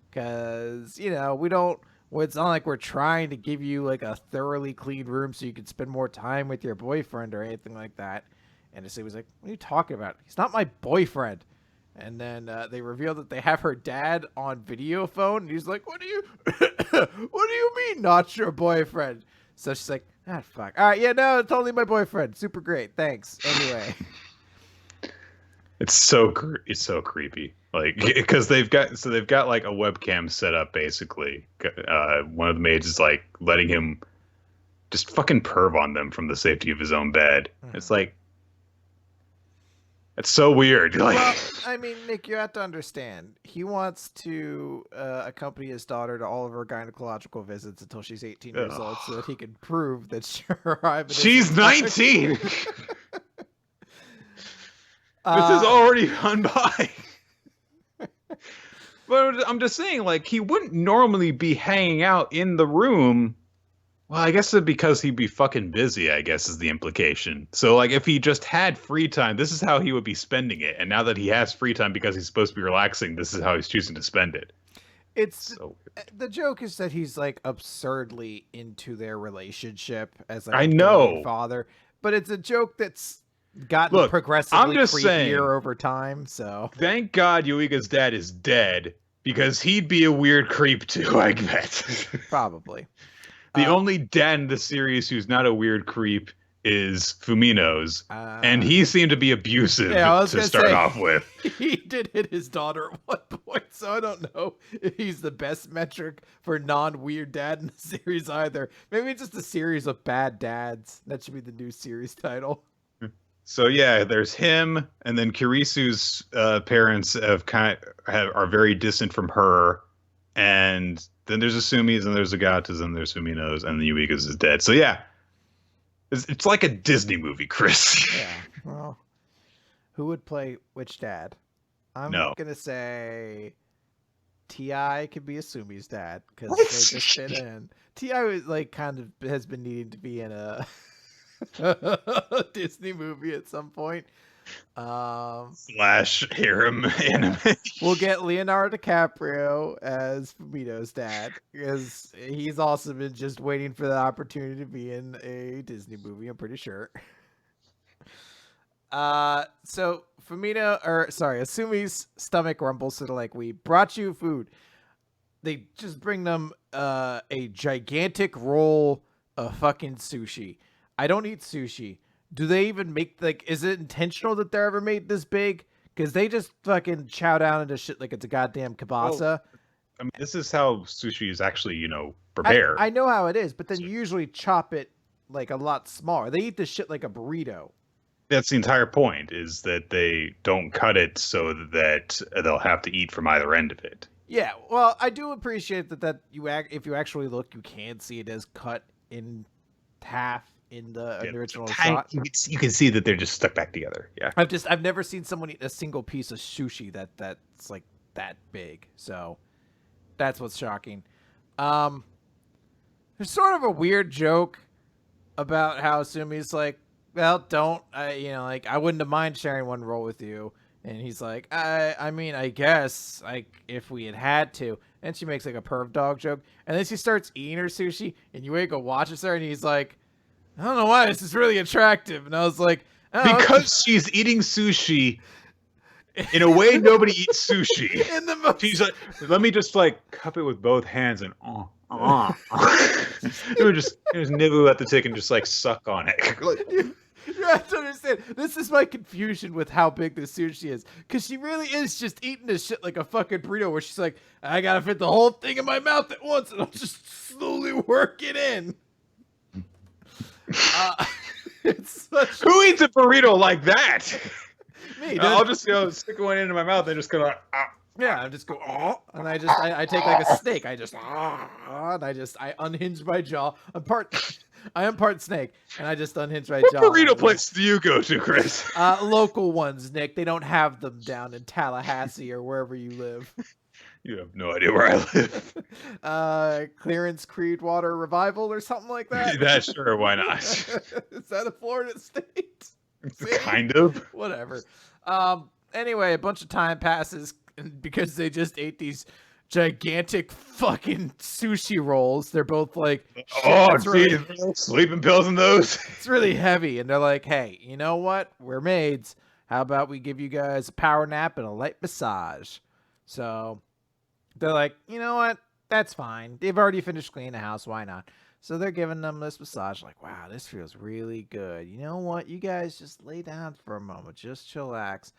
Speaker 2: Because, we don't, it's not like we're trying to give you like a thoroughly clean room so you can spend more time with your boyfriend or anything like that. And he was like, what are you talking about? He's not my boyfriend. And then they reveal that they have her dad on video phone. And he's like, what do you mean not your boyfriend? So she's like, fuck. All right, yeah, no, it's only my boyfriend. Super great, thanks. Anyway,
Speaker 1: it's so creepy. Like, because they've got like a webcam set up basically. One of the maids is like letting him just fucking perv on them from the safety of his own bed. Mm-hmm. It's like, it's so weird. Like,
Speaker 2: well, I mean, Nick, you have to understand. He wants to accompany his daughter to all of her gynecological visits until she's 18 years old, so that he can prove that
Speaker 1: she's 19. This is already gone by. But I'm just saying, like, he wouldn't normally be hanging out in the room, Well, I guess that because he'd be fucking busy, I guess is the implication. So like if he just had free time, this is how he would be spending it. And now that he has free time because he's supposed to be relaxing, this is how he's choosing to spend it.
Speaker 2: It's
Speaker 1: So
Speaker 2: the joke is that he's like absurdly into their relationship as like
Speaker 1: I
Speaker 2: a
Speaker 1: know.
Speaker 2: doting father, but it's a joke that's gotten
Speaker 1: Look,
Speaker 2: progressively
Speaker 1: I'm just
Speaker 2: creepier
Speaker 1: saying,
Speaker 2: over time. So
Speaker 1: thank God Yuiga's dad is dead because he'd be a weird creep too, I bet.
Speaker 2: probably.
Speaker 1: The only dad in the series who's not a weird creep is Fumino's, and he seemed to be abusive to start off with.
Speaker 2: He did hit his daughter at one point, so I don't know if he's the best metric for non-weird dad in the series either. Maybe it's just a series of bad dads. That should be the new series title.
Speaker 1: So yeah, there's him, and then Kirisu's parents are very distant from her, and then there's Asumi's, and there's Agata's, and there's Fumino's, and the Yuiga's is dead. So yeah, it's like a Disney movie, Chris.
Speaker 2: Yeah. Well, who would play which dad? I'm gonna say Ti could be Asumi's dad because they just fit in. Ti was like kind of has been needing to be in a Disney movie at some point.
Speaker 1: Slash harem anime.
Speaker 2: We'll get Leonardo DiCaprio as Fumito's dad because he's also been just waiting for the opportunity to be in a Disney movie, I'm pretty sure. So Asumi's stomach rumbles, so they're like, we brought you food. They just bring them a gigantic roll of fucking sushi. I don't eat sushi. Do they even make, like, is it intentional that they're ever made this big? Because they just fucking chow down into shit like it's a goddamn kielbasa. Well,
Speaker 1: I mean, this is how sushi is actually, prepared.
Speaker 2: I know how it is, but then you usually chop it, like, a lot smaller. They eat this shit like a burrito.
Speaker 1: That's the entire point, is that they don't cut it so that they'll have to eat from either end of it.
Speaker 2: Yeah, well, I do appreciate that if you actually look, you can see it is cut in half. In the original shot,
Speaker 1: you can see that they're just stuck back together. Yeah,
Speaker 2: I've never seen someone eat a single piece of sushi that's like that big. So that's what's shocking. There's sort of a weird joke about how Sumi's like, well, I wouldn't have mind sharing one roll with you, and he's like, I mean, I guess like if we had to. And she makes like a perv dog joke, and then she starts eating her sushi, and Yuiga watches her, and he's like, I don't know why this is really attractive. And I was like,
Speaker 1: because she's eating sushi in a way nobody eats sushi. She's like, let me just like cup it with both hands and just nibble at the tick and just like suck on it.
Speaker 2: You have to understand, this is my confusion with how big the sushi is. Because she really is just eating this shit like a fucking burrito where she's like, I gotta fit the whole thing in my mouth at once and I'll just slowly work it in. Who
Speaker 1: eats a burrito like that?
Speaker 2: Me.
Speaker 1: I'll just stick one into my mouth and just go like,
Speaker 2: yeah, I just go and I take like a snake. I just and I unhinge my jaw. I am part snake, and I just unhinge my jaw.
Speaker 1: What burrito place do you go to, Chris?
Speaker 2: Local ones, Nick. They don't have them down in Tallahassee or wherever you live.
Speaker 1: You have no idea where I
Speaker 2: live. Clearance Creed Water Revival or something like that.
Speaker 1: That sure, why not?
Speaker 2: Is that a Florida state?
Speaker 1: Kind of.
Speaker 2: Whatever. Anyway, a bunch of time passes because they just ate these gigantic fucking sushi rolls. They're both like,
Speaker 1: sleeping pills in those.
Speaker 2: It's really heavy, and they're like, hey, you know what? We're maids. How about we give you guys a power nap and a light massage? So they're like, you know what? That's fine. They've already finished cleaning the house. Why not? So they're giving them this massage. Like, wow, this feels really good. You know what? You guys just lay down for a moment. Just chillax.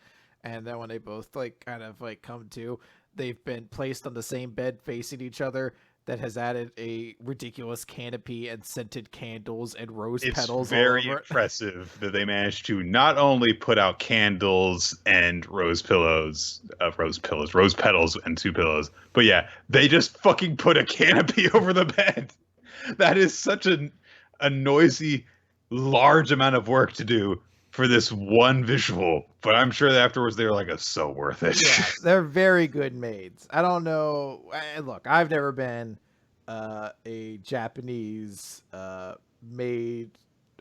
Speaker 2: And then when they both like kind of like come to, they've been placed on the same bed facing each other that has added a ridiculous canopy and scented candles and rose petals. It's
Speaker 1: very impressive that they managed to not only put out candles and rose petals and 2 pillows, but yeah, they just fucking put a canopy over the bed. That is such a noisy, large amount of work to do for this one visual, but I'm sure that afterwards they were like, "It's so worth it."
Speaker 2: Yeah, they're very good maids. I don't know. Look, I've never been a Japanese maid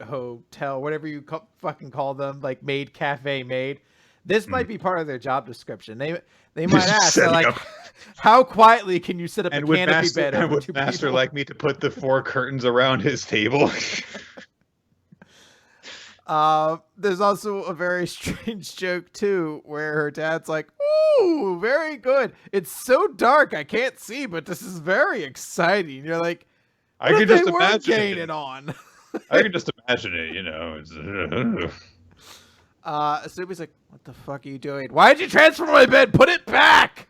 Speaker 2: hotel, whatever you fucking call them, like maid cafe maid. This might be part of their job description. They might ask, they're like, how quietly can you set up a canopy bed over two
Speaker 1: Master
Speaker 2: people?
Speaker 1: like me to put the 4 curtains around his table?
Speaker 2: There's also a very strange joke too, where her dad's like, "Ooh, very good. It's so dark I can't see, but this is very exciting." You're like,
Speaker 1: I can just imagine
Speaker 2: gaining
Speaker 1: it.
Speaker 2: on.
Speaker 1: I can just imagine it, you know.
Speaker 2: Snoopy's like, "What the fuck are you doing? Why'd you transfer my bed? Put it back!"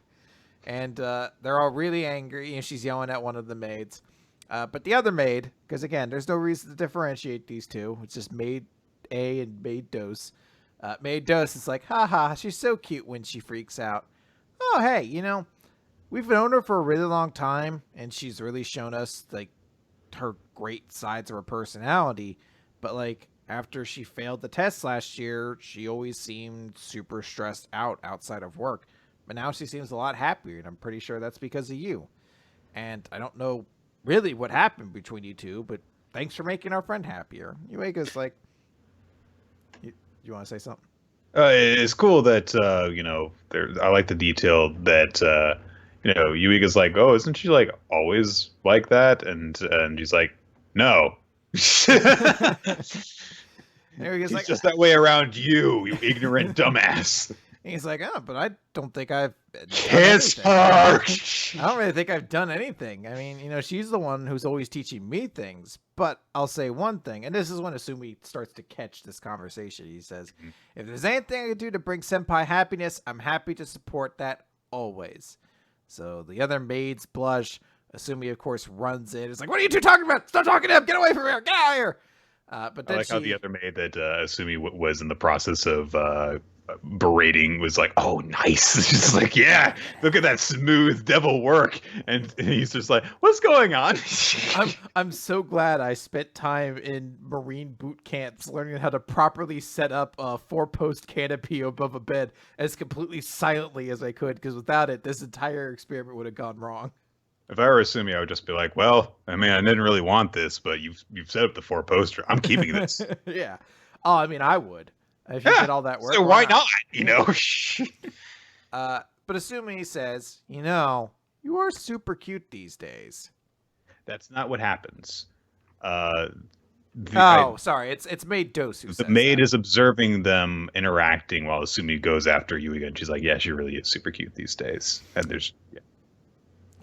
Speaker 2: And they're all really angry, and she's yelling at one of the maids. But the other maid, because again, there's no reason to differentiate these two. It's just maid A and maid Dose. Maid Dose is like, haha, she's so cute when she freaks out. Oh, hey, you know, we've known her for a really long time, and she's really shown us, like, her great sides of her personality. But, like, after she failed the test last year, she always seemed super stressed out outside of work. But now she seems a lot happier, and I'm pretty sure that's because of you. And I don't know really what happened between you two, but thanks for making our friend happier. Yuega's like, you want to say something?
Speaker 1: It's cool that you know, I like the detail that you know, Yuiga's like, oh, isn't she like always like that? And he's like, no.
Speaker 2: He's like,
Speaker 1: just that way around you, you ignorant dumbass.
Speaker 2: And he's like, oh, but I don't think I've
Speaker 1: Kiss her.
Speaker 2: I don't really think I've done anything. I mean, you know, she's the one who's always teaching me things. But I'll say one thing, and this is when Asumi starts to catch this conversation. He says, if there's anything I can do to bring Senpai happiness, I'm happy to support that always. So the other maids blush. Asumi, of course, runs in. It's like, what are you two talking about? Stop talking to him. Get away from here. Get out of here. But then
Speaker 1: I like how the other maid that Asumi was in the process of berating was like, oh, nice. She's like, yeah, look at that smooth devil work. And he's just like, what's going on?
Speaker 2: I'm so glad I spent time in Marine boot camps learning how to properly set up a 4-post canopy above a bed as completely silently as I could, because without it, this entire experiment would have gone wrong.
Speaker 1: If I were Asumi, I would just be like, well, I mean, I didn't really want this, but you've set up the 4-poster. I'm keeping this.
Speaker 2: Yeah. Oh, I mean, I would. If you did all that work.
Speaker 1: So why not? You know?
Speaker 2: But Asumi says, you know, you are super cute these days.
Speaker 1: That's not what happens.
Speaker 2: Sorry. It's Maid Dose who says
Speaker 1: the maid
Speaker 2: that.
Speaker 1: is observing them interacting while Asumi goes after Yuiga, and she's like, yeah, she really is super cute these days. And there's...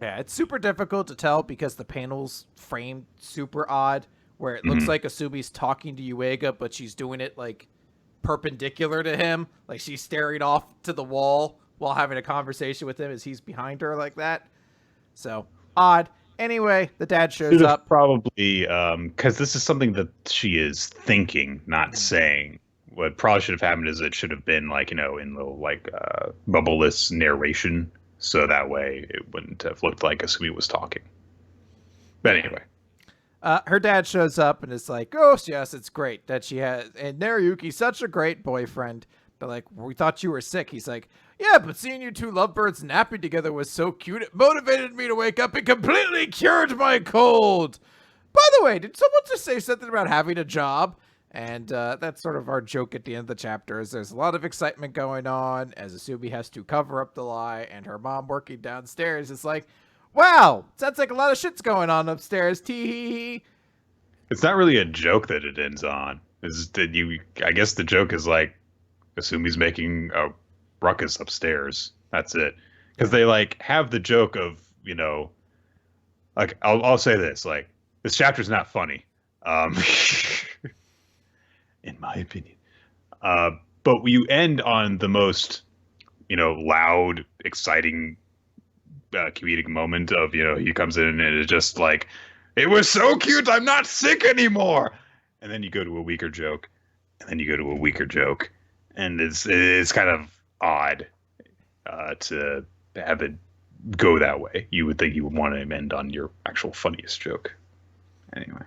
Speaker 2: Yeah, it's super difficult to tell because the panel's framed super odd, where it looks like Asumi's talking to Yuiga, but she's doing it, like, perpendicular to him. Like, she's staring off to the wall while having a conversation with him as he's behind her like that. So, odd. Anyway, the dad shows up.
Speaker 1: Probably, because this is something that she is thinking, not saying. What probably should have happened is it should have been, like, you know, in the, like, bubbleless narration. So that way it wouldn't have looked like Asumi was talking. But anyway.
Speaker 2: Her dad shows up and is like, oh, yes, it's great that she has. And Naruyuki's such a great boyfriend. They're like, we thought you were sick. He's like, yeah, but seeing you two lovebirds napping together was so cute. It motivated me to wake up and completely cured my cold. By the way, did someone just say something about having a job? And that's sort of our joke at the end of the chapter, is there's a lot of excitement going on as Asumi has to cover up the lie, and her mom working downstairs is like, wow, sounds like a lot of shit's going on upstairs, tee-hee-hee.
Speaker 1: It's not really a joke that it ends on. Is that I guess the joke is like, Asumi's making a ruckus upstairs. That's it. Because they like have the joke of, you know, like, I'll say this, like, this chapter's not funny. In my opinion. But you end on the most, you know, loud, exciting, comedic moment of, you know, he comes in and it's just like, it was so cute, I'm not sick anymore. And then you go to a weaker joke, and then you go to a weaker joke, and it's kind of odd to have it go that way. You would think you would want to end on your actual funniest joke. Anyway.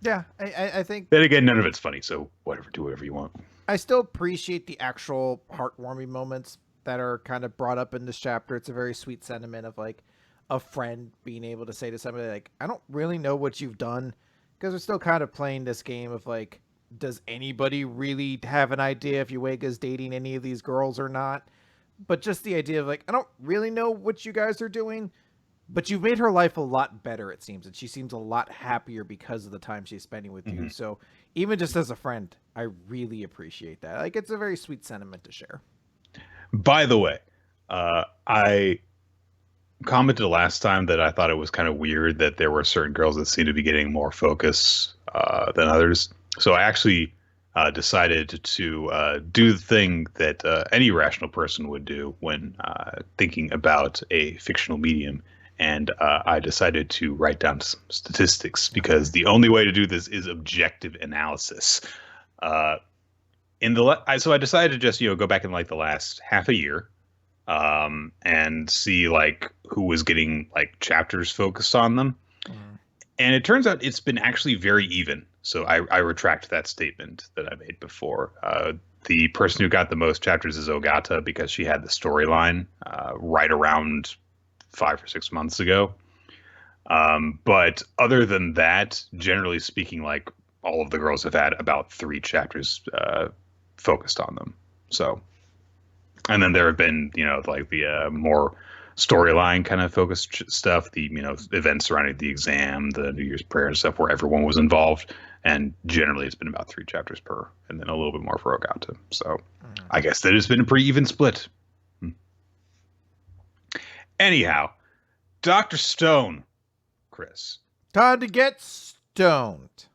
Speaker 2: Yeah, I think...
Speaker 1: Then again, none of it's funny, so whatever, do whatever you want.
Speaker 2: I still appreciate the actual heartwarming moments that are kind of brought up in this chapter. It's a very sweet sentiment of like, a friend being able to say to somebody like, I don't really know what you've done, because we're still kind of playing this game of like, does anybody really have an idea if Yuega's dating any of these girls or not? But just the idea of like, I don't really know what you guys are doing, but you've made her life a lot better, it seems, and she seems a lot happier because of the time she's spending with you. So even just as a friend, I really appreciate that. Like, it's a very sweet sentiment to share.
Speaker 1: By the way, I commented last time that I thought it was kind of weird that there were certain girls that seemed to be getting more focus than others. So I actually decided to do the thing that any rational person would do when thinking about a fictional medium. And I decided to write down some statistics because the only way to do this is objective analysis. So I decided to just go back in like the last half a year, and see like who was getting like chapters focused on them. And it turns out it's been actually very even. So I retract that statement that I made before. The person who got the most chapters is Ogata because she had the storyline right around 5 or 6 months ago. But other than that, generally speaking, like all of the girls have had about 3 chapters focused on them. So, and then there have been, like the more storyline kind of focused stuff, the, events surrounding the exam, the New Year's prayer and stuff where everyone was involved. And generally it's been about 3 chapters per, and then a little bit more for Ogata. So I guess that has been a pretty even split. Anyhow, Dr. Stone, Chris.
Speaker 2: Time to get stoned.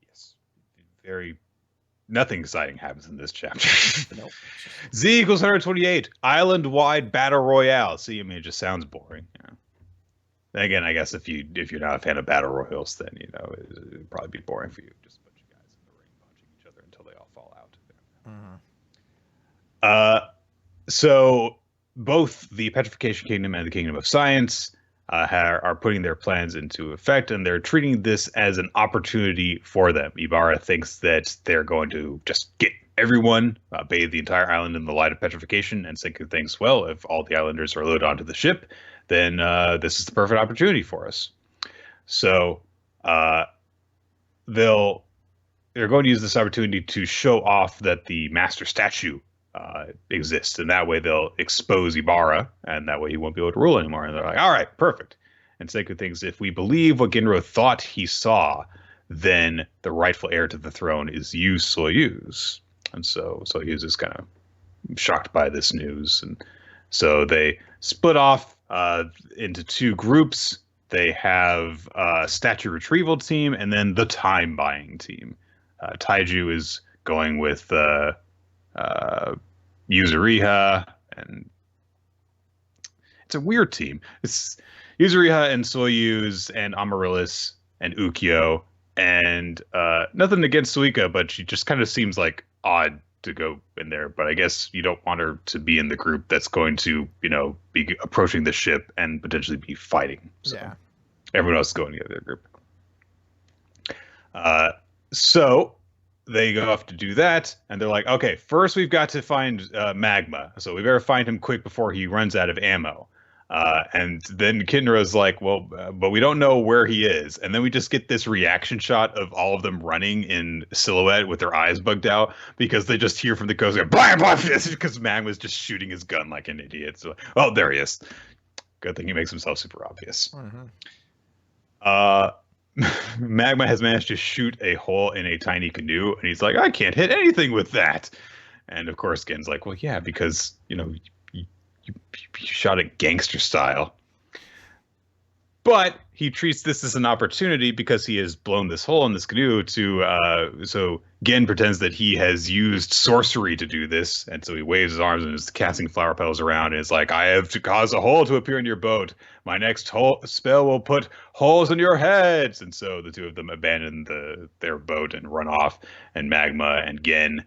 Speaker 1: Yes. Nothing exciting happens in this chapter. Nope. Z equals 128. Island-wide battle royale. See, I mean, it just sounds boring. Again, I guess if you're not a fan of battle royals, then it'd probably be boring for you. Just a bunch of guys in the ring punching each other until they all fall out. So both the Petrification Kingdom and the Kingdom of Science are putting their plans into effect, and they're treating this as an opportunity for them. Ibarra thinks that they're going to just get everyone, bathe the entire island in the light of petrification, and Senku thinks, well, if all the islanders are loaded onto the ship, then this is the perfect opportunity for us. So they're going to use this opportunity to show off that the master statue exists, and that way they'll expose Ibarra, and that way he won't be able to rule anymore. And they're like, all right, perfect. And Senku thinks if we believe what Genro thought he saw, then the rightful heir to the throne is you, Soyuz. And so Soyuz is kind of shocked by this news, and so they split off into 2 groups. They have a statue retrieval team and then the time buying team. Taiju is going with Yuzuriha, and it's a weird team. It's Yuzuriha and Soyuz and Amaryllis and Ukyo, and nothing against Suika, but she just kind of seems like odd to go in there. But I guess you don't want her to be in the group that's going to, be approaching the ship and potentially be fighting. So yeah. Everyone else is going to the other group. So they go off to do that, and they're like, okay, first we've got to find Magma. So we better find him quick before he runs out of ammo. And then Kinra's like, well, but we don't know where he is. And then we just get this reaction shot of all of them running in silhouette with their eyes bugged out because they just hear from the coast, blah, blah, because Magma's just shooting his gun like an idiot. So, oh, there he is. Good thing he makes himself super obvious. Magma has managed to shoot a hole in a tiny canoe, and he's like, I can't hit anything with that. And of course, Gen's like, well, yeah, because, you shot it gangster style. But he treats this as an opportunity because he has blown this hole in this canoe so Gen pretends that he has used sorcery to do this, and so he waves his arms and is casting flower petals around and is like, I have to cause a hole to appear in your boat. My next spell will put holes in your heads. And so the 2 of them abandon their boat and run off, and Magma and Gen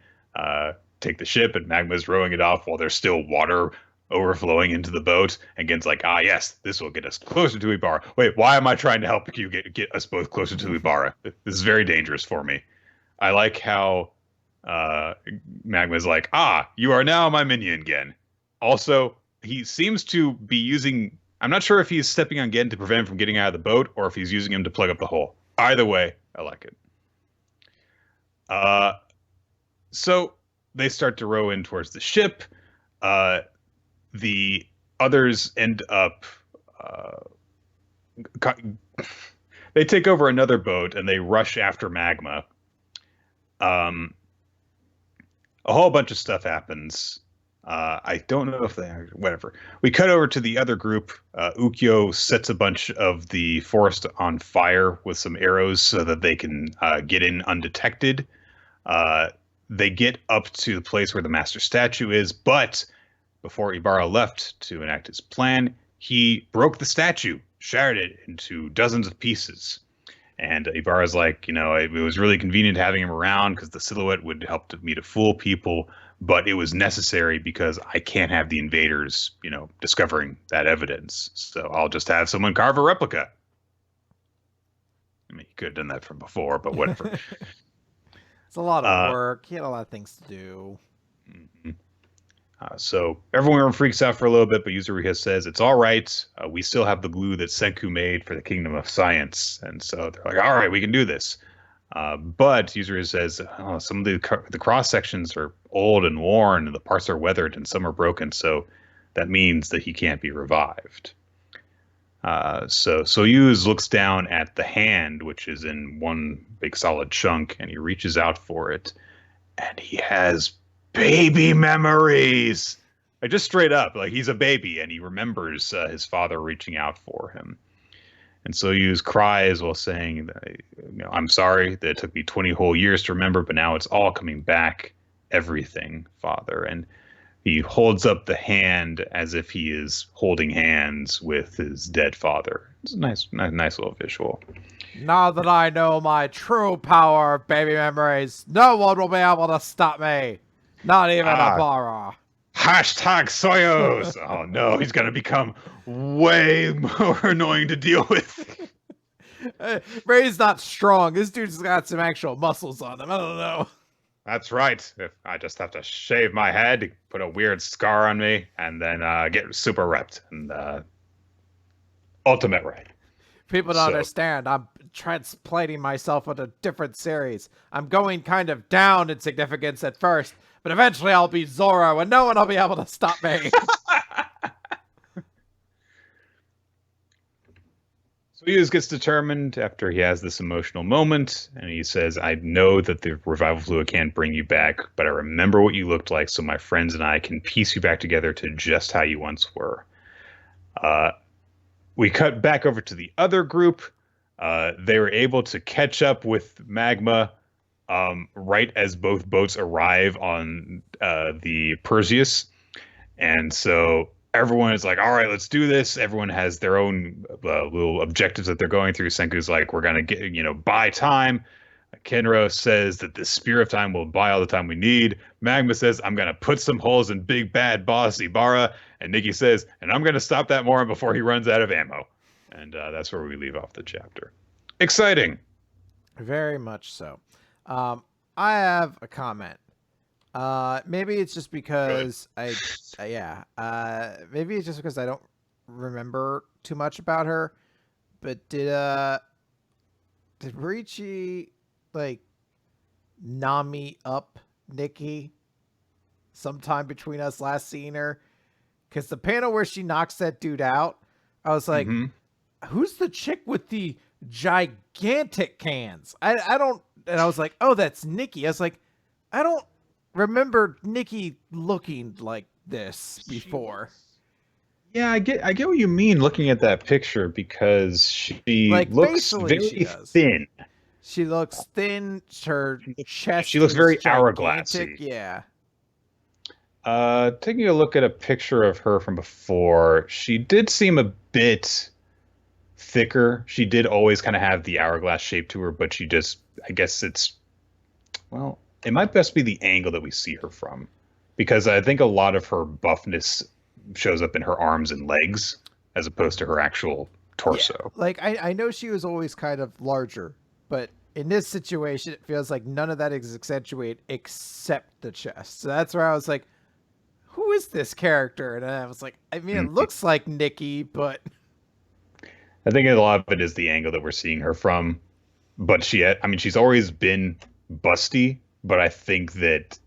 Speaker 1: take the ship, and Magma's rowing it off while there's still water overflowing into the boat. And Gen's like, yes, this will get us closer to Ibarra. Wait, why am I trying to help you get us both closer to Ibarra? This is very dangerous for me. I like how Magma's like, you are now my minion, Gen. Also, he seems to be using I'm not sure if he's stepping on Gen to prevent him from getting out of the boat or if he's using him to plug up the hole. Either way, I like it. So they start to row in towards the ship. The others end up they take over another boat and they rush after Magma. A whole bunch of stuff happens. I don't know if they whatever. We cut over to the other group. Ukyo sets a bunch of the forest on fire with some arrows so that they can get in undetected. They get up to the place where the master statue is, but before Ibarra left to enact his plan, he broke the statue, shattered it into dozens of pieces. And Ibarra's like, it was really convenient having him around because the silhouette would help me to fool people, but it was necessary because I can't have the invaders, discovering that evidence. So I'll just have someone carve a replica. I mean, he could have done that from before, but whatever.
Speaker 2: It's a lot of work. He had a lot of things to do.
Speaker 1: Mm-hmm. So everyone freaks out for a little bit, but Yuzuriha says, it's all right. We still have the glue that Senku made for the Kingdom of Science. And so they're like, all right, we can do this. But Yuzuriha says, some of the cross-sections are old and worn, and the parts are weathered, and some are broken. So that means that he can't be revived. So Soyuz looks down at the hand, which is in one big solid chunk, and he reaches out for it. And he has baby memories. Like, just straight up, like he's a baby and he remembers his father reaching out for him. And Soyuz cries while saying that, I'm sorry that it took me 20 whole years to remember, but now it's all coming back. Everything, Father. And he holds up the hand as if he is holding hands with his dead father. It's a nice little visual.
Speaker 2: Now that I know my true power of baby memories, no one will be able to stop me. Not even Ibarra.
Speaker 1: Hashtag Soyuz. Oh no, he's gonna become way more annoying to deal with.
Speaker 2: Ray's not strong. This dude's got some actual muscles on him. I don't know.
Speaker 1: That's right. If I just have to shave my head, put a weird scar on me, and then get super repped. And Ultimate Ray.
Speaker 2: People don't understand. I'm transplanting myself into a different series. I'm going kind of down in significance at first, but eventually I'll be Zoro, and no one will be able to stop me.
Speaker 1: Soyuz gets determined after he has this emotional moment, and he says, I know that the revival fluid can't bring you back, but I remember what you looked like, so my friends and I can piece you back together to just how you once were. We cut back over to the other group. They were able to catch up with Magma right as both boats arrive on the Perseus. And so everyone is like, all right, let's do this. Everyone has their own little objectives that they're going through. Senku's like, we're going to get, buy time. Kenro says that the Spear of Time will buy all the time we need. Magma says, I'm going to put some holes in Big Bad Boss Ibarra. And Nikki says, and I'm going to stop that Morin before he runs out of ammo. And that's where we leave off the chapter. Exciting.
Speaker 2: Very much so. I have a comment. Maybe it's just because maybe it's just because I don't remember too much about her. But did Riichi Nami up Nikki sometime between us last seeing her? Because the panel where she knocks that dude out, I was like, who's the chick with the gigantic cans? I don't, and I was like, oh, that's Nikki. I was like, I don't remember Nikki looking like this before.
Speaker 1: Yeah, I get what you mean looking at that picture, because she looks very thin.
Speaker 2: She looks thin. Her chest.
Speaker 1: She looks very hourglassy.
Speaker 2: Yeah.
Speaker 1: Taking a look at a picture of her from before, she did seem a bit thicker. She did always kind of have the hourglass shape to her, but she just, I guess it might best be the angle that we see her from, because I think a lot of her buffness shows up in her arms and legs as opposed to her actual torso.
Speaker 2: Yeah. I know she was always kind of larger, but in this situation, it feels like none of that is accentuated except the chest. So that's where I was like, who is this character? And I was like, I mean, it looks like Nikki, but
Speaker 1: I think a lot of it is the angle that we're seeing her from. But she's always been busty, but I think that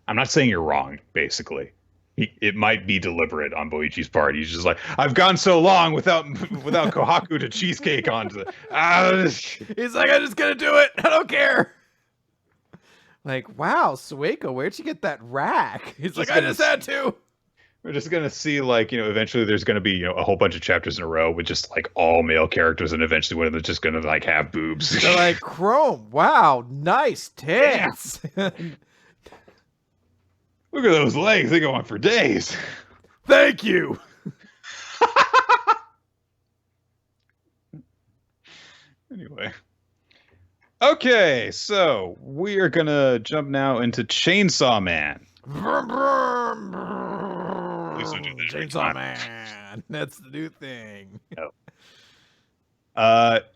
Speaker 1: I'm not saying you're wrong, basically. It might be deliberate on Boichi's part. He's just like, I've gone so long without Kohaku to cheesecake onto
Speaker 2: he's like, I'm just gonna do it. I don't care. Like, wow, Sueko, where'd you get that rack? He's like, I just had to.
Speaker 1: We're just gonna see, like, eventually there's gonna be, a whole bunch of chapters in a row with just like all male characters, and eventually one of them's just gonna like have boobs.
Speaker 2: They're like, Chrome, wow, nice tits.
Speaker 1: Look at those legs. They go on for days.
Speaker 2: Thank you.
Speaker 1: Anyway. Okay, so we are going to jump now into Chainsaw Man. Please don't do that.
Speaker 2: Chainsaw Man. That's the new thing.
Speaker 1: No.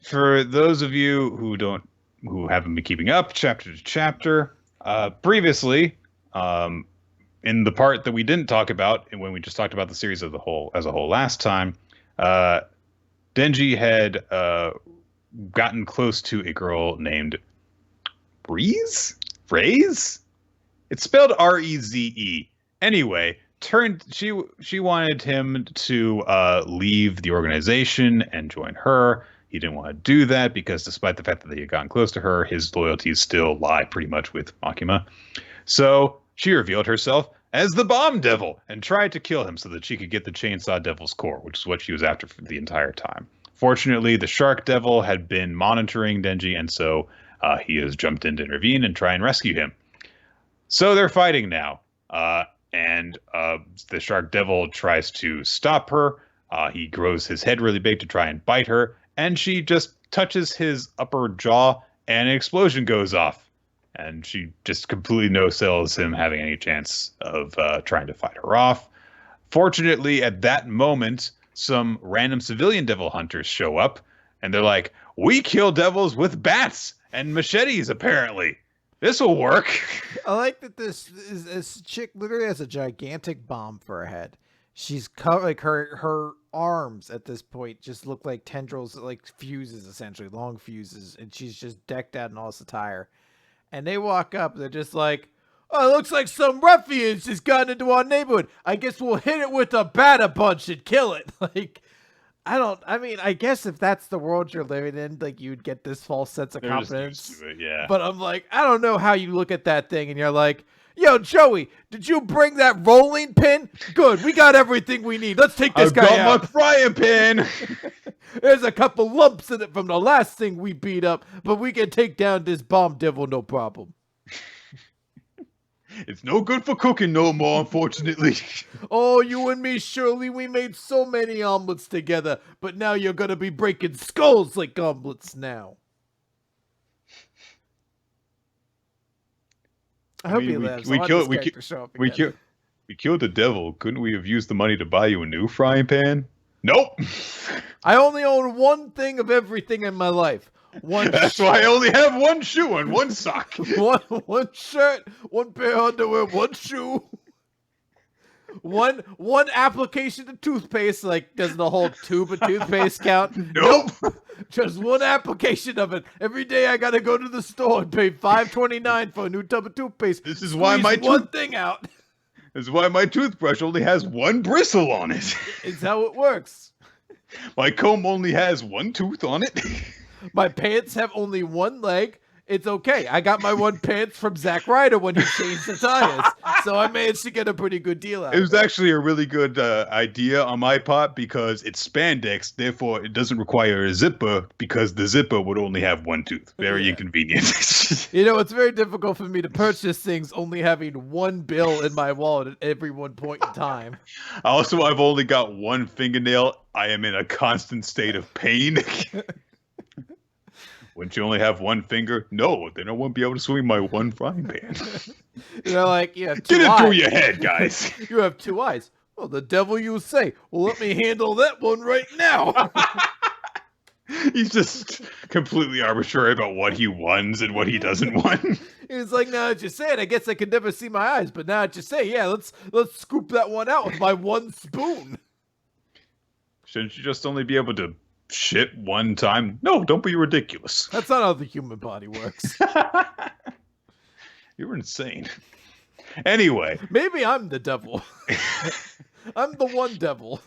Speaker 1: For those of you who haven't been keeping up chapter to chapter, previously, in the part that we didn't talk about, and when we just talked about the series as a whole last time, Denji had gotten close to a girl named Reze? It's spelled R-E-Z-E. Anyway, she wanted him to leave the organization and join her. He didn't want to do that because despite the fact that he had gotten close to her, his loyalties still lie pretty much with Makima. So she revealed herself as the Bomb Devil and tried to kill him so that she could get the Chainsaw Devil's core, which is what she was after for the entire time. Fortunately, the Shark Devil had been monitoring Denji, and so he has jumped in to intervene and try and rescue him. So they're fighting now, and the Shark Devil tries to stop her. He grows his head really big to try and bite her, and she just touches his upper jaw, and an explosion goes off. And she just completely no-sells him having any chance of trying to fight her off. Fortunately, at that moment, some random civilian devil hunters show up, and they're like, we kill devils with bats and machetes, apparently. This will work.
Speaker 2: I like that this chick literally has a gigantic bomb for a head. She's like her arms at this point just look like tendrils, like fuses, essentially, long fuses, and she's just decked out in all this attire. And they walk up, they're just like, oh, it looks like some ruffians just got into our neighborhood. I guess we'll hit it with a batter punch and kill it. Like, I guess if that's the world you're living in, like, you'd get this false sense of confidence.
Speaker 1: Just used to it, yeah.
Speaker 2: But I'm like, I don't know how you look at that thing and you're like, yo, Joey, did you bring that rolling pin? Good, we got everything we need. Let's take this guy out.
Speaker 1: I've got my frying pan.
Speaker 2: There's a couple lumps in it from the last thing we beat up, but we can take down this Bomb Devil no problem.
Speaker 1: It's no good for cooking no more, unfortunately.
Speaker 2: Oh, you and me, Shirley, we made so many omelets together, but now you're gonna be breaking skulls like omelets now. I hope he lives.
Speaker 1: We killed the devil. Couldn't we have used the money to buy you a new frying pan? Nope.
Speaker 2: I only own one thing of everything in my life.
Speaker 1: That's why I only have one shoe and one sock.
Speaker 2: one shirt, one pair of underwear, one shoe. One application of toothpaste. Like, does the whole tube of toothpaste count?
Speaker 1: Nope.
Speaker 2: Just one application of it. Every day I gotta go to the store and pay $5.29 for a new tub of toothpaste.
Speaker 1: This is why
Speaker 2: one thing out.
Speaker 1: This is why my toothbrush only has one bristle on it.
Speaker 2: It's how it works.
Speaker 1: My comb only has one tooth on it.
Speaker 2: My pants have only one leg. It's okay. I got my one pants from Zack Ryder when he changed the tires. So I managed to get a pretty good deal out of it.
Speaker 1: It was actually a really good idea on my part because it's spandex. Therefore, it doesn't require a zipper because the zipper would only have one tooth. Very inconvenient.
Speaker 2: You know, it's very difficult for me to purchase things only having one bill in my wallet at every one point in time.
Speaker 1: Also, I've only got one fingernail. I am in a constant state of pain. Wouldn't you only have one finger? No, then I won't be able to swing my one frying pan.
Speaker 2: They're like, you have two
Speaker 1: eyes. Get it through your head, guys.
Speaker 2: You have two eyes. Well, the devil you say. Well, let me handle that one right now.
Speaker 1: He's just completely arbitrary about what he wants and what he doesn't want.
Speaker 2: He's like, now that you say it, I guess I could never see my eyes. But now that you say, yeah, let's scoop that one out with my one spoon.
Speaker 1: Shouldn't you just only be able to shit one time? No, don't be ridiculous.
Speaker 2: That's not how the human body works.
Speaker 1: You were insane. Anyway.
Speaker 2: Maybe I'm the devil. I'm the one devil.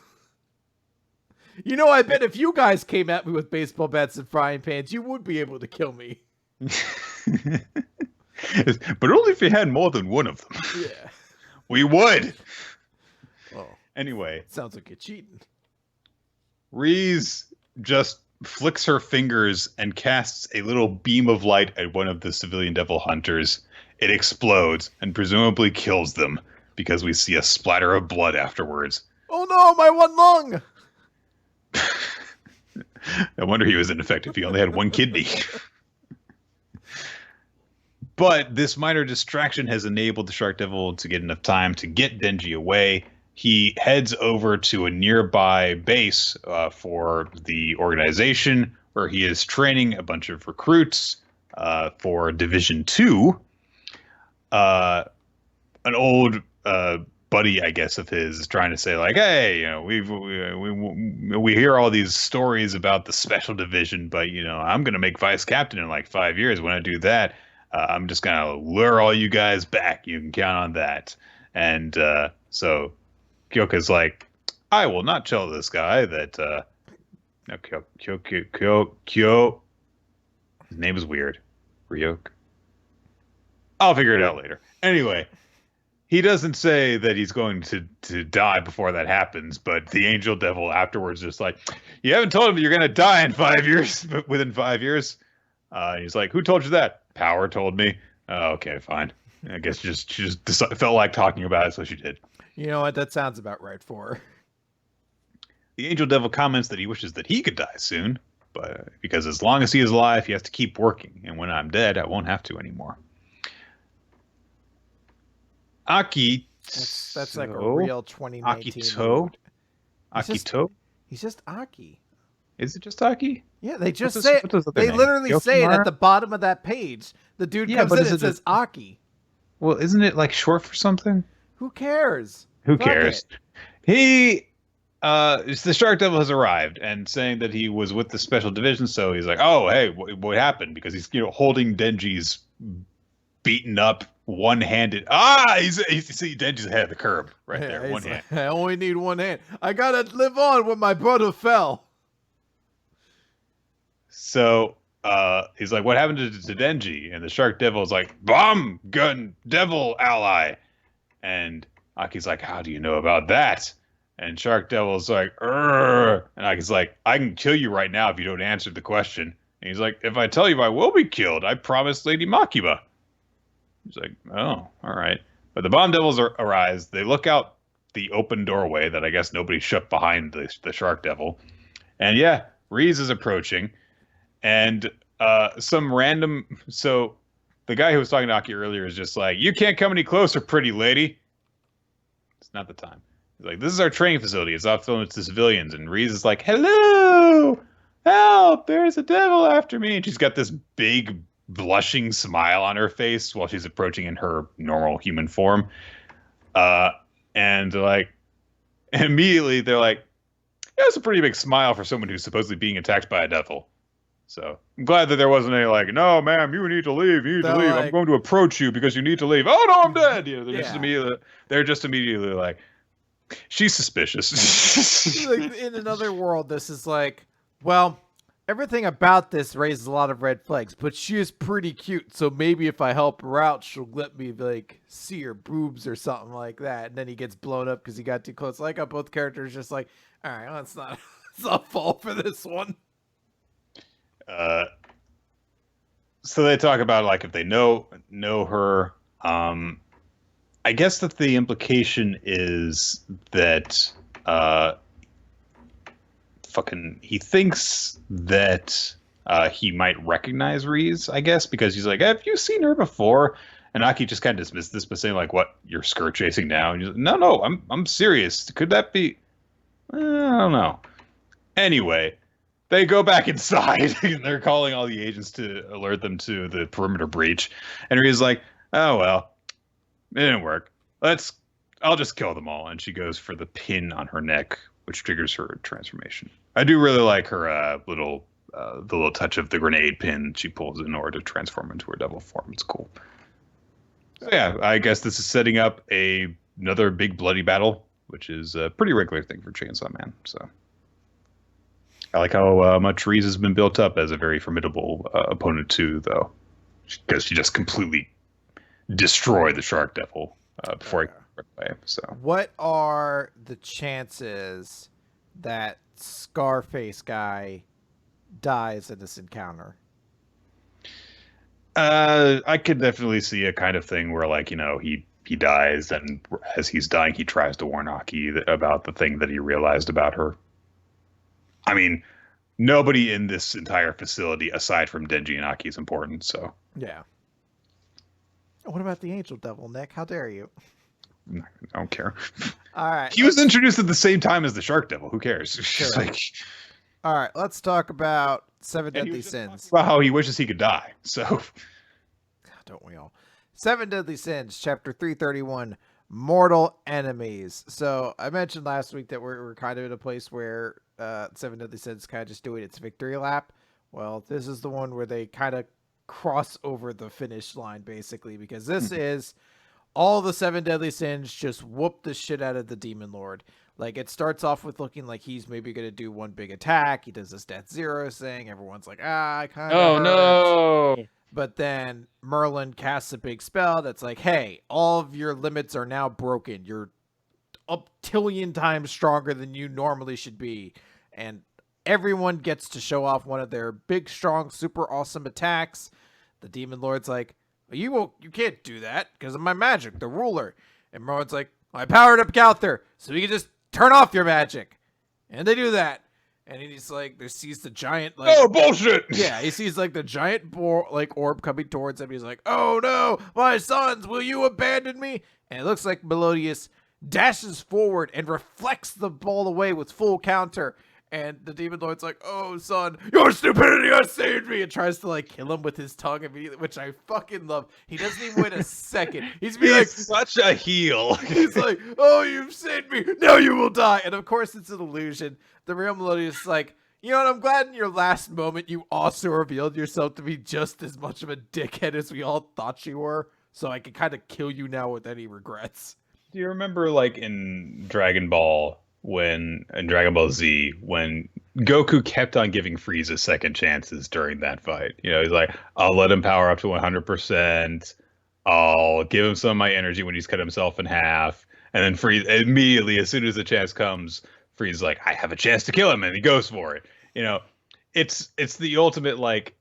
Speaker 2: You know, I bet if you guys came at me with baseball bats and frying pans, you would be able to kill me.
Speaker 1: But only if you had more than one of them.
Speaker 2: Yeah.
Speaker 1: We would.
Speaker 2: Oh.
Speaker 1: Anyway.
Speaker 2: Sounds like you're cheating.
Speaker 1: Reese just flicks her fingers and casts a little beam of light at one of the civilian devil hunters. It explodes and presumably kills them because we see a splatter of blood afterwards.
Speaker 2: Oh no, my one lung!
Speaker 1: No wonder he was ineffective. He only had one kidney. But this minor distraction has enabled the Shark Devil to get enough time to get Denji away. He heads over to a nearby base for the organization where he is training a bunch of recruits for Division 2. An old buddy, I guess, of his is trying to say, like, hey, you know, we hear all these stories about the special division, but, you know, I'm going to make vice captain in like 5 years. When I do that, I'm just going to lure all you guys back. You can count on that. And so Kyoka's like, I will not tell this guy that no, Kyo. His name is weird. Ryok. I'll figure it out later. Anyway, he doesn't say that he's going to die before that happens, but the angel devil afterwards just like, you haven't told him you're going to die in 5 years, but within 5 years. He's like, who told you that? Power told me. Oh, okay, fine. I guess she just felt like talking about it, so she did.
Speaker 2: You know what? That sounds about right for her.
Speaker 1: The angel devil comments that he wishes that he could die soon, but because as long as he is alive, he has to keep working, and when I'm dead, I won't have to anymore. Aki.
Speaker 2: That's like a real 2019
Speaker 1: Akito. Akito.
Speaker 2: He's just Aki.
Speaker 1: Is it just Aki?
Speaker 2: Yeah, they just say it. They literally say it at the bottom of that page. The dude comes in and says Aki.
Speaker 1: Well, isn't it like short for something?
Speaker 2: Who cares?
Speaker 1: Who cares? The Shark Devil has arrived and saying that he was with the special division. So he's like, "Oh, hey, what happened?" Because he's holding Denji's beaten up one-handed. You see Denji's ahead of the curb right there, one hand.
Speaker 2: I only need one hand. I gotta live on when my brother fell.
Speaker 1: So he's like, "What happened to Denji?" And the Shark Devil is like, "Bomb gun devil ally." And Aki's like, "How do you know about that?" And Shark Devil's like, "Urgh." And Aki's like, "I can kill you right now if you don't answer the question." And he's like, "If I tell you I will be killed, I promised Lady Makima." He's like, "Oh, all right." But the bomb devils arise. They look out the open doorway that I guess nobody shut behind the Shark Devil. And yeah, Reese is approaching. And some random... So the guy who was talking to Aki earlier is just like, "You can't come any closer, pretty lady." It's not the time. He's like, "This is our training facility. It's off limits to civilians." And Reese is like, "Hello! Help! There's a devil after me." And she's got this big blushing smile on her face while she's approaching in her normal human form. And like, immediately they're like, "Yeah, that's a pretty big smile for someone who's supposedly being attacked by a devil." So I'm glad that there wasn't any like, "No, ma'am, you need to leave. You need to leave. Like, I'm going to approach you because you need to leave." "Oh no, I'm dead." They're just immediately like, she's suspicious.
Speaker 2: Like, in another world, this is like, well, everything about this raises a lot of red flags, but she is pretty cute, so maybe if I help her out, she'll let me like see her boobs or something like that. And then he gets blown up because he got too close. Like how both characters just like, all right, well, let's not fall for this one.
Speaker 1: So they talk about like if they know her. I guess that the implication is that he thinks that he might recognize Reese, I guess, because he's like, "Have you seen her before?" And Aki just kind of dismissed this by saying like, "What, you're skirt chasing now?" And he's like, No, I'm serious. Could that be? I don't know. Anyway, they go back inside and they're calling all the agents to alert them to the perimeter breach. And Rita's like, oh, well, it didn't work. I'll just kill them all. And she goes for the pin on her neck, which triggers her transformation. I do really like her the little touch of the grenade pin she pulls in order to transform into her devil form. It's cool. So yeah, I guess this is setting up another big bloody battle, which is a pretty regular thing for Chainsaw Man. So I like how much Reese has been built up as a very formidable opponent too, though, because she just completely destroyed the Shark Devil before I ran away. So,
Speaker 2: what are the chances that Scarface guy dies in this encounter?
Speaker 1: I could definitely see a kind of thing where, like, he dies, and as he's dying, he tries to warn Aki about the thing that he realized about her. I mean, nobody in this entire facility, aside from Denji and Aki, is important. So
Speaker 2: yeah. What about the Angel Devil, Nick? How dare you?
Speaker 1: I don't care.
Speaker 2: All right.
Speaker 1: He was introduced at the same time as the Shark Devil. Who cares? Sure. Like,
Speaker 2: all right, let's talk about Seven Deadly Sins.
Speaker 1: About how he wishes he could die. So,
Speaker 2: don't we all? Seven Deadly Sins, Chapter 331, Mortal Enemies. So I mentioned last week that we're kind of in a place where Seven Deadly Sins kind of just doing its victory lap. Well, this is the one where they kind of cross over the finish line, basically, because this is all the Seven Deadly Sins just whoop the shit out of the Demon Lord. Like, it starts off with looking like he's maybe going to do one big attack. He does this Death Zero thing. Everyone's like, I kind of hurt.
Speaker 1: No.
Speaker 2: But then Merlin casts a big spell that's like, hey, all of your limits are now broken. You're a tillion times stronger than you normally should be. And everyone gets to show off one of their big, strong, super awesome attacks. The Demon Lord's like, you can't do that because of my magic, the ruler. And Merlin's like, I powered up Gowther, so you can just turn off your magic. And they do that. And he's like, there sees the giant, like,
Speaker 1: oh, bullshit.
Speaker 2: Yeah, he sees like the giant orb coming towards him. He's like, oh no, my sons, will you abandon me? And it looks like Melodious dashes forward and reflects the ball away with full counter. And the Demon Lord's like, oh, son, your stupidity has saved me, and tries to, like, kill him with his tongue immediately, which I fucking love. He doesn't even wait a second. He's like,
Speaker 1: such a heel.
Speaker 2: He's like, oh, you've saved me. Now you will die. And, of course, it's an illusion. The real Melodious is like, you know what? I'm glad in your last moment you also revealed yourself to be just as much of a dickhead as we all thought you were, so I can kind of kill you now with any regrets.
Speaker 1: Do you remember, like, in Dragon Ball Z, when Goku kept on giving Frieza second chances during that fight? You know, he's like, I'll let him power up to 100%. I'll give him some of my energy when he's cut himself in half. And then Frieza, immediately, as soon as the chance comes, Frieza's like, I have a chance to kill him, and he goes for it. You know, it's the ultimate, like,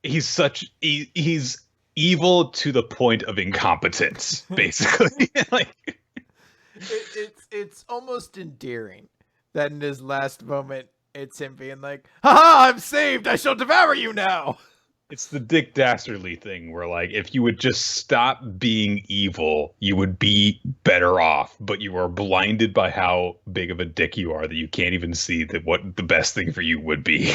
Speaker 1: he's evil to the point of incompetence, basically. Like,
Speaker 2: it's almost endearing that in his last moment, it's him being like, haha, I'm saved, I shall devour you now.
Speaker 1: It's the Dick Dastardly thing where, like, if you would just stop being evil, you would be better off, but you are blinded by how big of a dick you are that you can't even see that what the best thing for you would be.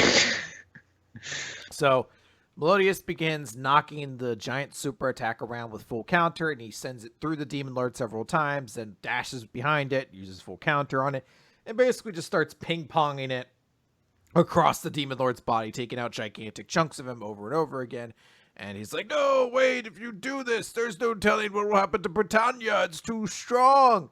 Speaker 2: So Melodious begins knocking the giant super attack around with full counter, and he sends it through the Demon Lord several times, then dashes behind it, uses full counter on it, and basically just starts ping-ponging it across the Demon Lord's body, taking out gigantic chunks of him over and over again. And he's like, no, wait, if you do this, there's no telling what will happen to Britannia. It's too strong.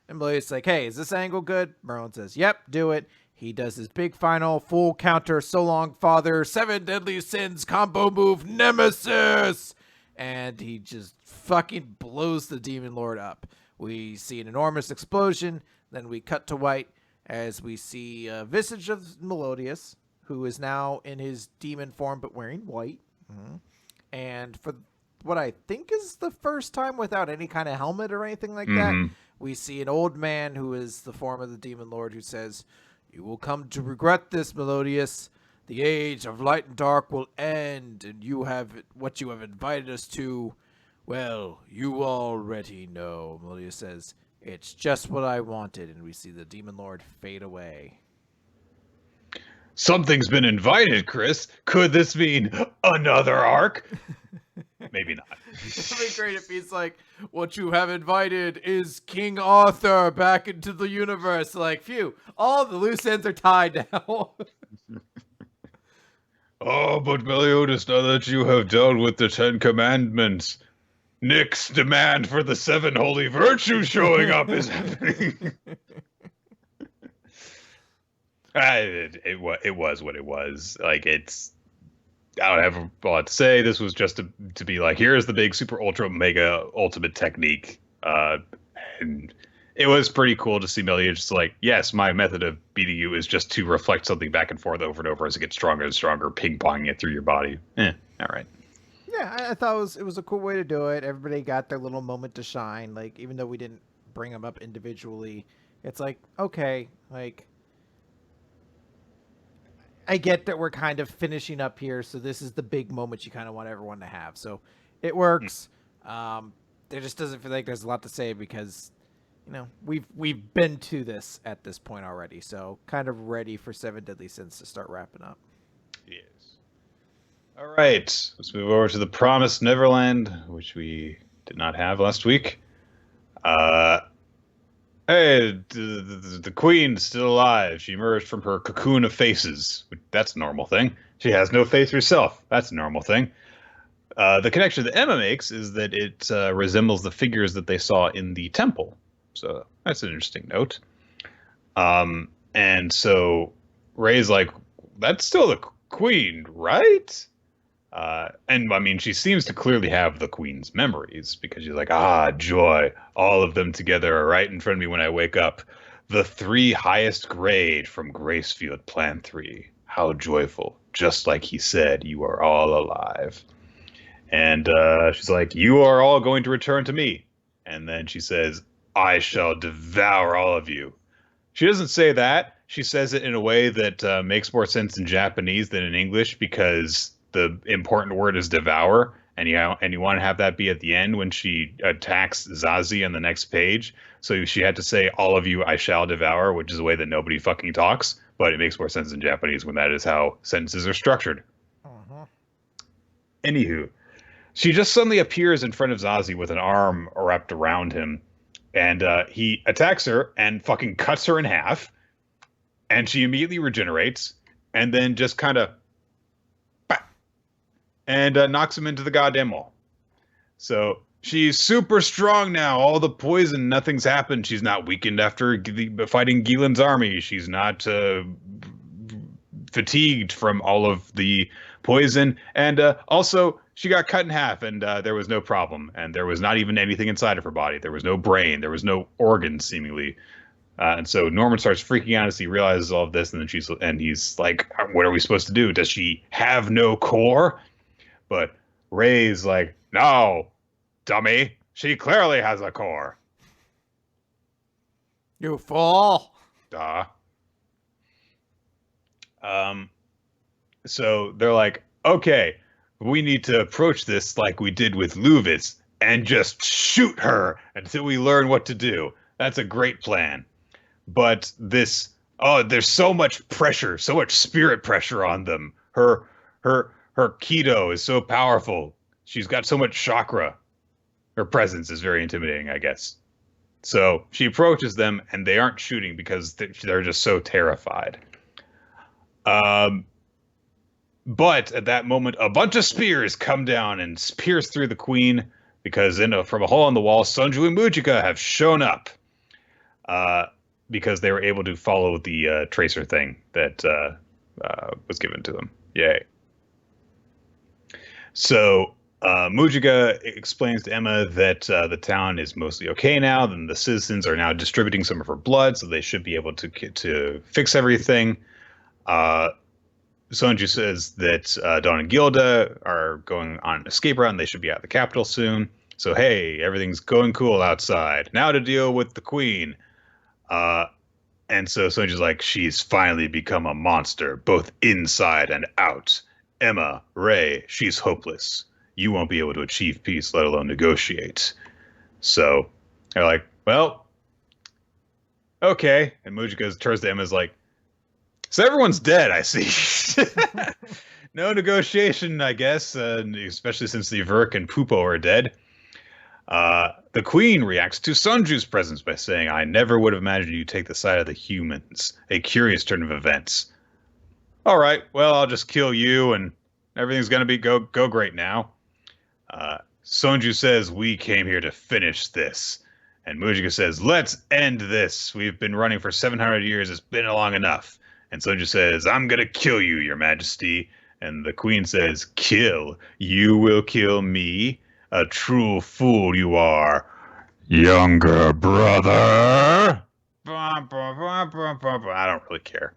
Speaker 2: And Melodious like, hey, is this angle good? Merlin says, yep, do it. He does his big final full counter, so long, father, 7 deadly sins combo move, Nemesis! And he just fucking blows the Demon Lord up. We see an enormous explosion, then we cut to white as we see a visage of Melodious, who is now in his demon form but wearing white. Mm-hmm. And for what I think is the first time without any kind of helmet or anything like that, we see an old man who is the form of the Demon Lord who says, you will come to regret this, Melodious. The age of light and dark will end, and you have what you have invited us to. Well, you already know, Melodious says. It's just what I wanted, and we see the Demon Lord fade away.
Speaker 1: Something's been invited, Chris. Could this mean another arc? Maybe not.
Speaker 2: It'd be great if he's like, what you have invited is King Arthur back into the universe. Like, phew, all the loose ends are tied now.
Speaker 1: Oh, but Meliodas, now that you have dealt with the 10 Commandments, Nick's demand for the 7 holy virtues showing up is happening. It was what it was. Like, I don't have a lot to say. This was just to be like, here's the big super ultra mega ultimate technique. And it was pretty cool to see Meliodas just like, yes, my method of beating you is just to reflect something back and forth over and over as it gets stronger and stronger, ping-ponging it through your body. All right.
Speaker 2: Yeah, I thought it was a cool way to do it. Everybody got their little moment to shine. Like, even though we didn't bring them up individually, it's like, okay, like, I get that we're kind of finishing up here, so this is the big moment you kind of want everyone to have. So it works. There just doesn't feel like there's a lot to say because, you know, we've been to this at this point already. So kind of ready for 7 Deadly Sins to start wrapping up.
Speaker 1: Yes. All right. Let's move over to the Promised Neverland, which we did not have last week. Hey, the queen's still alive. She emerged from her cocoon of faces. That's a normal thing. She has no face herself. That's a normal thing. The connection that Emma makes is that it resembles the figures that they saw in the temple. So that's an interesting note. And so Ray's like, that's still the queen, right? And I mean, she seems to clearly have the queen's memories because she's like, joy, all of them together are right in front of me when I wake up. The 3 highest grade from Gracefield Plan 3. How joyful. Just like he said, you are all alive. And she's like, you are all going to return to me. And then she says, I shall devour all of you. She doesn't say that. She says it in a way that makes more sense in Japanese than in English because the important word is devour, and you want to have that be at the end when she attacks Zazie on the next page. So she had to say, all of you I shall devour, which is a way that nobody fucking talks, but it makes more sense in Japanese when that is how sentences are structured. Anywho, she just suddenly appears in front of Zazie with an arm wrapped around him, and he attacks her and fucking cuts her in half, and she immediately regenerates, and then just kind of and knocks him into the goddamn wall. So she's super strong now. All the poison, nothing's happened. She's not weakened after fighting Gilan's army. She's not fatigued from all of the poison. And also, she got cut in half, and there was no problem. And there was not even anything inside of her body. There was no brain. There was no organs, seemingly. And so Norman starts freaking out as he realizes all of this, and then he's like, "What are we supposed to do? Does she have no core?" But Ray's like, no, dummy. She clearly has a core.
Speaker 2: You fool.
Speaker 1: Duh. So they're like, okay, we need to approach this like we did with Luvis and just shoot her until we learn what to do. That's a great plan. But there's so much pressure, so much spirit pressure on them. Her Keto is so powerful. She's got so much chakra. Her presence is very intimidating, I guess. So she approaches them, and they aren't shooting because they're just so terrified. But at that moment, a bunch of spears come down and pierce through the queen because from a hole in the wall, Sonju and Mujika have shown up. Because they were able to follow the tracer thing that was given to them. Yay. So Mujika explains to Emma that the town is mostly okay now. Then the citizens are now distributing some of her blood, so they should be able to fix everything. Sonju says that Dawn and Gilda are going on an escape route, and they should be out of the capital soon. So hey, everything's going cool outside. Now to deal with the queen. And so Sonju's like, she's finally become a monster, both inside and out. Emma, Ray, she's hopeless. You won't be able to achieve peace, let alone negotiate. So they're like, well, okay. And Mujika turns to Emma is like, So everyone's dead, I see. No negotiation, I guess, especially since the Verk and Pupo are dead. The queen reacts to Sunju's presence by saying, I never would have imagined you'd take the side of the humans. A curious turn of events. All right, well, I'll just kill you and everything's going to be go great now. Sonju says, we came here to finish this. And Mujika says, let's end this. We've been running for 700 years. It's been long enough. And Sonju says, I'm going to kill you, your majesty. And the queen says, kill. You will kill me. A true fool you are. Younger brother. I don't really care.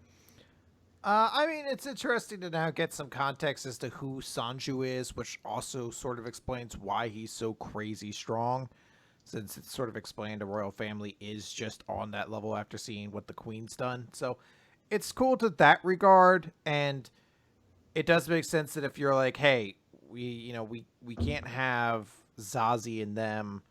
Speaker 2: I mean, it's interesting to now get some context as to who Sanju is, which also sort of explains why he's so crazy strong, since it's sort of explained a royal family is just on that level after seeing what the queen's done. So it's cool to that regard, and it does make sense that if you're like, hey, we can't have Zazie and them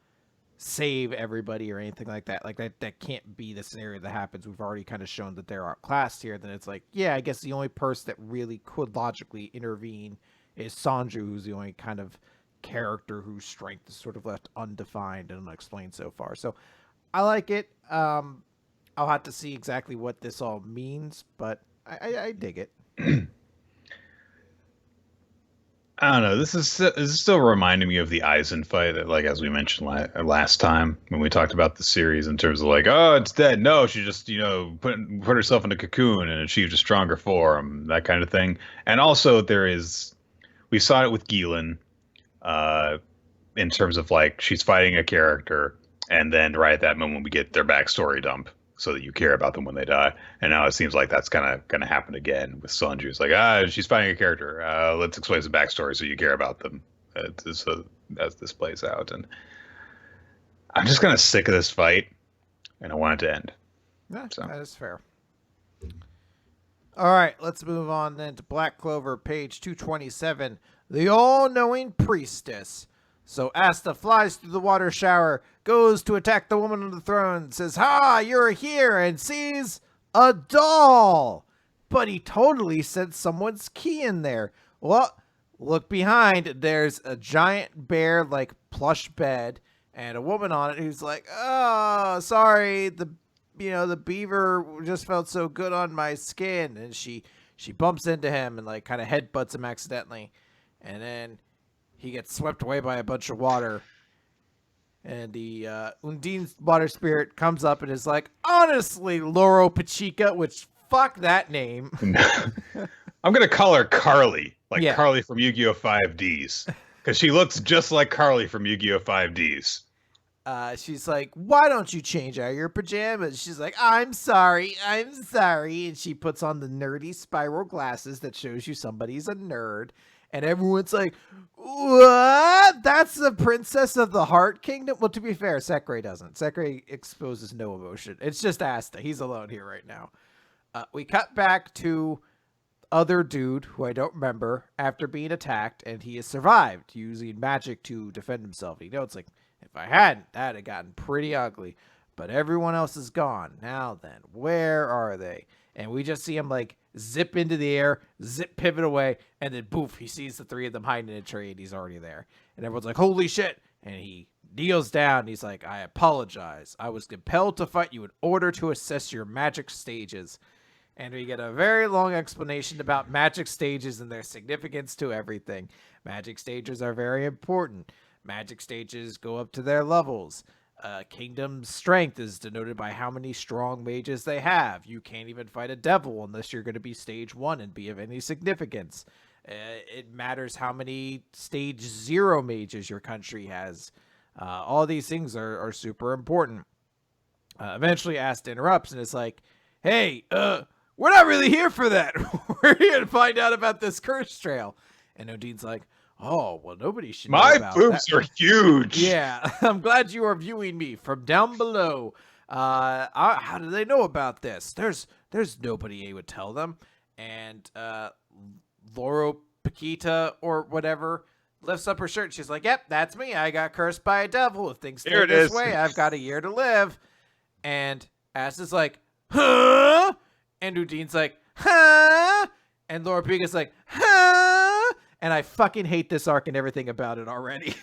Speaker 2: save everybody or anything like that. Like that can't be the scenario that happens. We've already kind of shown that they're outclassed here. Then it's like, yeah, I guess the only person that really could logically intervene is Sanju, who's the only kind of character whose strength is sort of left undefined and unexplained so far. So I like it. I'll have to see exactly what this all means, but I dig it.
Speaker 1: I don't know. This is still reminding me of the Aizen fight that, like, as we mentioned last time when we talked about the series in terms of like, oh, it's dead. No, she just, put herself in a cocoon and achieved a stronger form, that kind of thing. And also we saw it with Gillen, in terms of like she's fighting a character, and then right at that moment we get their backstory dump, so that you care about them when they die. And now it seems like that's kind of going to happen again with Sanju. It's like, she's fighting a character. Let's explain some backstory so you care about them as this plays out. And I'm just kind of sick of this fight, and I want it to end.
Speaker 2: Yeah, so. That is fair. All right, let's move on then to Black Clover, page 227. The all-knowing priestess. So Asta flies through the water shower, goes to attack the woman on the throne, says, ha, you're here, and sees a doll. But he totally sent someone's key in there. Well, look behind. There's a giant bear, like, plush bed, and a woman on it who's like, oh, sorry, the beaver just felt so good on my skin. And she bumps into him and, like, kind of headbutts him accidentally. And then he gets swept away by a bunch of water. And the Undine's water spirit comes up and is like, honestly, Loro Pachica, which, fuck that name.
Speaker 1: I'm going to call her Carly, Carly from Yu-Gi-Oh! 5Ds. Because she looks just like Carly from Yu-Gi-Oh! 5Ds.
Speaker 2: She's like, why don't you change out your pajamas? She's like, I'm sorry. And she puts on the nerdy spiral glasses that shows you somebody's a nerd. And everyone's like, what? That's the princess of the Heart Kingdom? Well, to be fair, Sakurai doesn't. Sakurai exposes no emotion. It's just Asta. He's alone here right now. We cut back to other dude, who I don't remember, after being attacked, and he has survived, using magic to defend himself. It's like, if I hadn't, that'd have gotten pretty ugly. But everyone else is gone. Now then, where are they? And we just see him, like, zip into the air, zip pivot away, and then poof, he sees the three of them hiding in a tree, and he's already there. And everyone's like, holy shit. And he kneels down, and he's like, I apologize. I was compelled to fight you in order to assess your magic stages. And we get a very long explanation about magic stages and their significance to everything. Magic stages are very important. Magic stages go up to their levels. Kingdom's strength is denoted by how many strong mages they have. You can't even fight a devil unless you're going to be stage 1 and be of any significance. It matters how many stage 0 mages your country has. All these things are super important. Eventually Asta interrupts and is like, hey, we're not really here for that. We're here to find out about this curse trail. And Odine's like, oh, well, nobody should know about
Speaker 1: my boobs are huge.
Speaker 2: Yeah, I'm glad you are viewing me from down below. How do they know about this? There's nobody I would tell them. And Loro Paquita or whatever lifts up her shirt. She's like, yep, that's me. I got cursed by a devil. If things stay this way, I've got a year to live. And Asta's like, huh? And Udine's like, huh? And Laura Pica's like, huh? And I fucking hate this arc and everything about it already.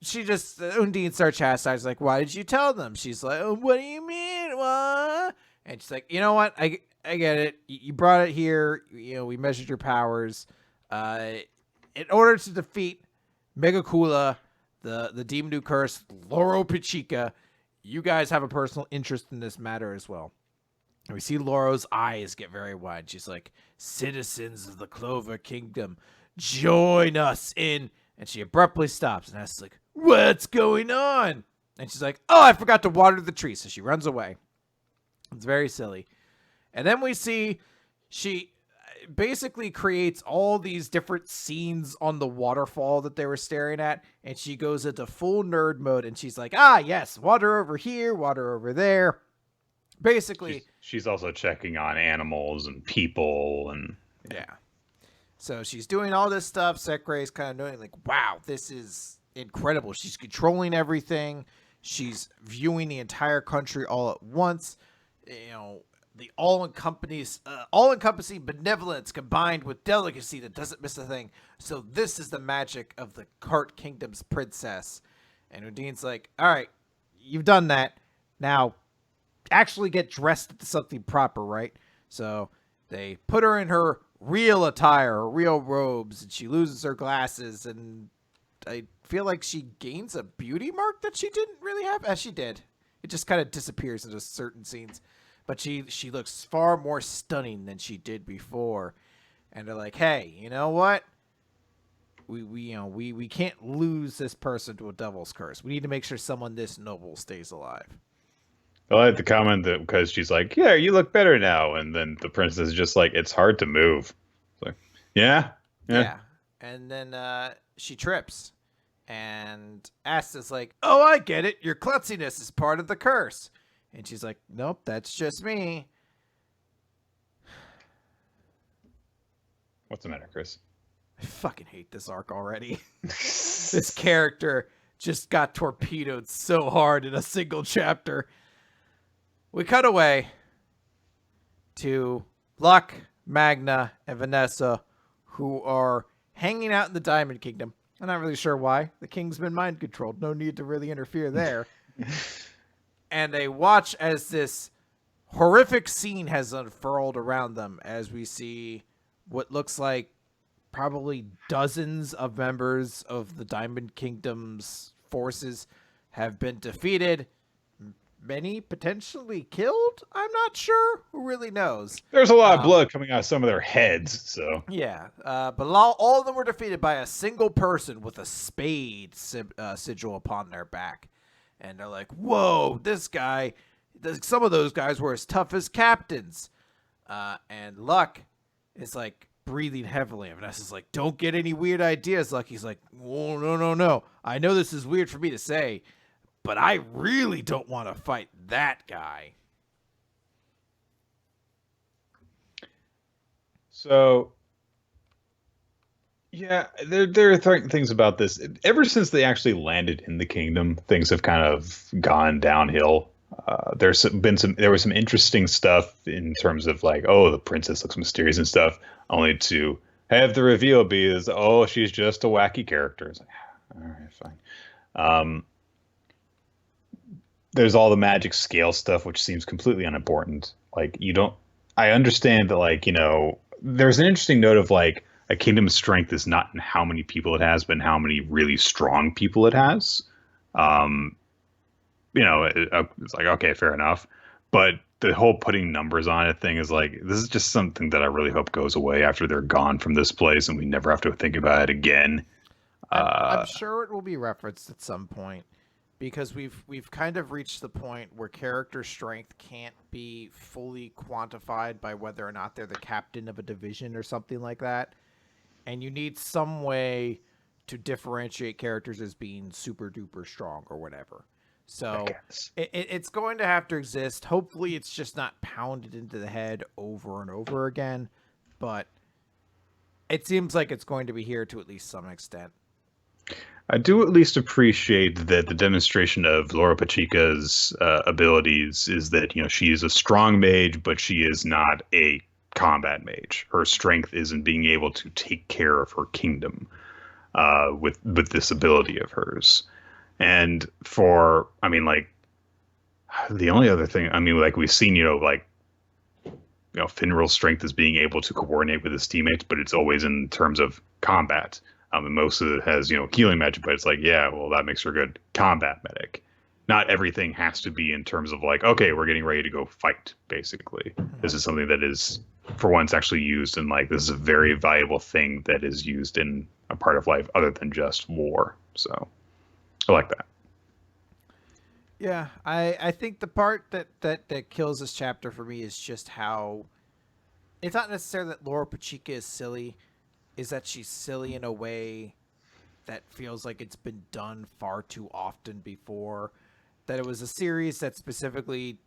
Speaker 2: She just, Undine starts chastising, like, why did you tell them? She's like, oh, what do you mean? What? And she's like, you know what? I get it. You brought it here. You know, we measured your powers. In order to defeat Megakula, the demon who cursed Loro Pichica, you guys have a personal interest in this matter as well. And we see Loro's eyes get very wide. She's like, citizens of the Clover Kingdom, join us in... And she abruptly stops, and Nessa's like, what's going on? And she's like, oh, I forgot to water the tree. So she runs away. It's very silly. And then we see she basically creates all these different scenes on the waterfall that they were staring at. And she goes into full nerd mode, and she's like, ah, yes, water over here, water over there. Basically.
Speaker 1: She's also checking on animals and people. And
Speaker 2: yeah. So she's doing all this stuff. Sekurai's kind of knowing, like, wow, this is incredible. She's controlling everything. She's viewing the entire country all at once. You know, the all-encompassing benevolence combined with delicacy that doesn't miss a thing. So this is the magic of the Cart Kingdom's princess. And Undine's like, all right, you've done that. Now, actually get dressed into something proper, right? So they put her in her real attire, her real robes, and she loses her glasses, and I feel like she gains a beauty mark that she didn't really have, as she did. It just kind of disappears into certain scenes, but she looks far more stunning than she did before. And they're like, hey, you know what? We can't lose this person to a devil's curse. We need to make sure someone this noble stays alive.
Speaker 1: I like the comment that because she's like, yeah, you look better now. And then the princess is just like, it's hard to move. It's like, yeah.
Speaker 2: And then she trips. And Asta's like, oh, I get it. Your klutziness is part of the curse. And she's like, nope, that's just me.
Speaker 1: What's the matter, Chris?
Speaker 2: I fucking hate this arc already. This character just got torpedoed so hard in a single chapter. We cut away to Luck, Magna, and Vanessa, who are hanging out in the Diamond Kingdom. I'm not really sure why. The king's been mind controlled. No need to really interfere there. And they watch as this horrific scene has unfurled around them as we see what looks like probably dozens of members of the Diamond Kingdom's forces have been defeated. Many potentially killed? I'm not sure. Who really knows?
Speaker 1: There's a lot of blood coming out of some of their heads, so...
Speaker 2: Yeah, but all of them were defeated by a single person with a spade sigil upon their back. And they're like, whoa, this guy... Some of those guys were as tough as captains. And Luck is like breathing heavily. And Vanessa's like, don't get any weird ideas, Luck. He's like, oh, no. I know this is weird for me to say, but I really don't want to fight that guy.
Speaker 1: So, yeah, there are things about this. Ever since they actually landed in the kingdom, things have kind of gone downhill. There was some interesting stuff in terms of like, oh, the princess looks mysterious and stuff, only to have the reveal be is, oh, she's just a wacky character. It's like, all right, fine. There's all the magic scale stuff, which seems completely unimportant. Like, I understand that, like, you know, there's an interesting note of like a kingdom's strength is not in how many people it has, but in how many really strong people it has. You know, it's like, okay, fair enough. But the whole putting numbers on it thing is like, this is just something that I really hope goes away after they're gone from this place and we never have to think about it again.
Speaker 2: I'm sure it will be referenced at some point. Because we've kind of reached the point where character strength can't be fully quantified by whether or not they're the captain of a division or something like that. And you need some way to differentiate characters as being super duper strong or whatever. So it's going to have to exist. Hopefully it's just not pounded into the head over and over again. But it seems like it's going to be here to at least some extent.
Speaker 1: I do at least appreciate that the demonstration of Laura Pachica's abilities is that, she is a strong mage, but she is not a combat mage. Her strength is in being able to take care of her kingdom with this ability of hers. And the only other thing, we've seen, Finral's strength is being able to coordinate with his teammates, but it's always in terms of combat. And most of it has, healing magic, but it's like, yeah, well, that makes her a good combat medic. Not everything has to be in terms of like, okay, we're getting ready to go fight, basically. This is something that is, for once, actually used in this is a very valuable thing that is used in a part of life other than just war. So I like that.
Speaker 2: Yeah, I think the part that kills this chapter for me is just how it's not necessarily that Laura Pachica is silly, is that she's silly in a way that feels like it's been done far too often before. That it was a series that specifically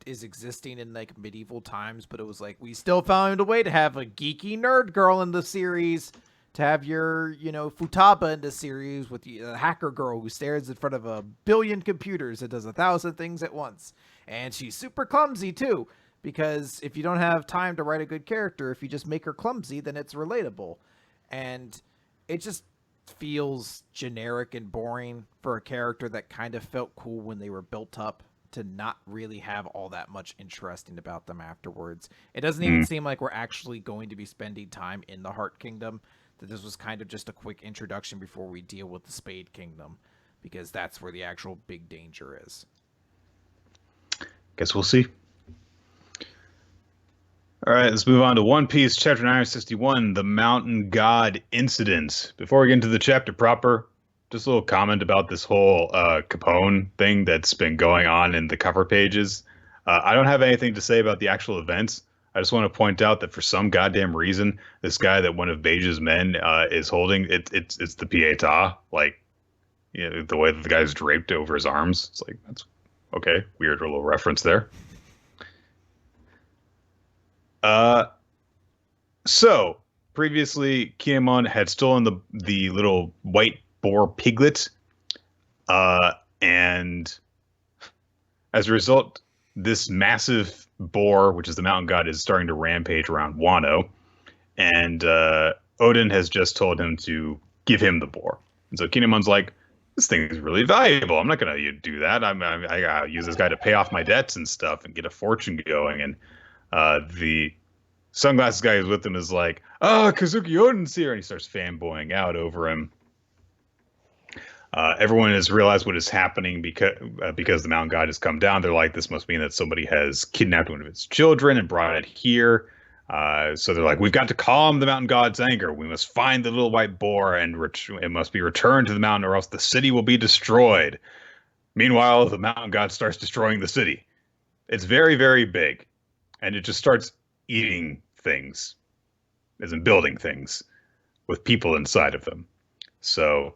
Speaker 2: is existing in medieval times, but it was like we still found a way to have a geeky nerd girl in the series, to have your, Futaba in the series with the hacker girl who stares in front of a billion computers and does 1,000 things at once. And she's super clumsy too, because if you don't have time to write a good character, if you just make her clumsy, then it's relatable. And it just feels generic and boring for a character that kind of felt cool when they were built up to not really have all that much interesting about them afterwards. It doesn't even seem like we're actually going to be spending time in the Heart Kingdom, that this was kind of just a quick introduction before we deal with the Spade Kingdom, because that's where the actual big danger is.
Speaker 1: Guess we'll see. All right, let's move on to One Piece, Chapter 961, The Mountain God Incident. Before we get into the chapter proper, just a little comment about this whole Capone thing that's been going on in the cover pages. I don't have anything to say about the actual events. I just want to point out that for some goddamn reason, this guy that one of Beige's men is holding, it's the Pietà, the way that the guy's draped over his arms. It's like, that's okay, weird little reference there. So previously, Kinemon had stolen the little white boar piglet, and as a result, this massive boar, which is the mountain god, is starting to rampage around Wano, and Odin has just told him to give him the boar. And so Kinemon's like, this thing is really valuable. I'm not going to do that. I got to use this guy to pay off my debts and stuff and get a fortune going. And the sunglasses guy who's with him is like, Kazuki Odin's here. And he starts fanboying out over him. Everyone has realized what is happening because the mountain god has come down. They're like, this must mean that somebody has kidnapped one of its children and brought it here. So they're like, we've got to calm the mountain god's anger. We must find the little white boar and it must be returned to the mountain or else the city will be destroyed. Meanwhile, the mountain god starts destroying the city. It's very, very big. And it just starts eating things, as in building things, with people inside of them. So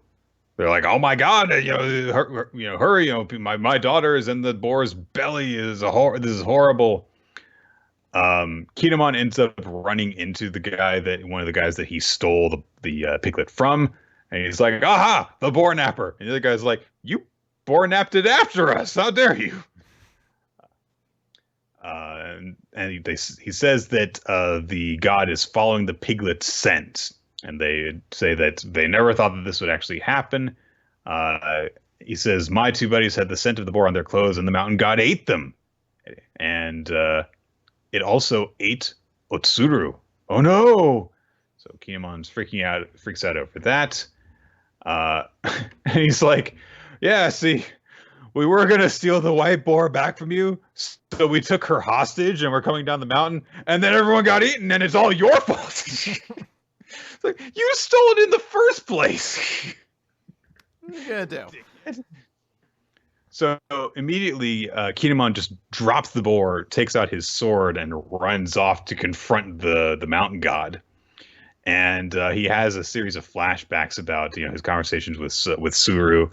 Speaker 1: they're like, oh my God, hurry, my daughter is in the boar's belly. This is horrible. Kinemon ends up running into one of the guys that he stole the piglet from, and he's like, aha, the boar napper. And the other guy's like, you boar napped it after us. How dare you? And he says that the god is following the piglet's scent, and they say that they never thought that this would actually happen. He says, my two buddies had the scent of the boar on their clothes, and the mountain god ate them. And it also ate Otsuru. Oh no! So Kinemon freaks out over that. And he's like, yeah, see, we were going to steal the white boar back from you, so we took her hostage and we're coming down the mountain, and then everyone got eaten, and it's all your fault. It's like, you stole it in the first place.
Speaker 2: What are you going to do?
Speaker 1: So immediately, Kinemon just drops the boar, takes out his sword, and runs off to confront the mountain god. And he has a series of flashbacks about his conversations with Suru,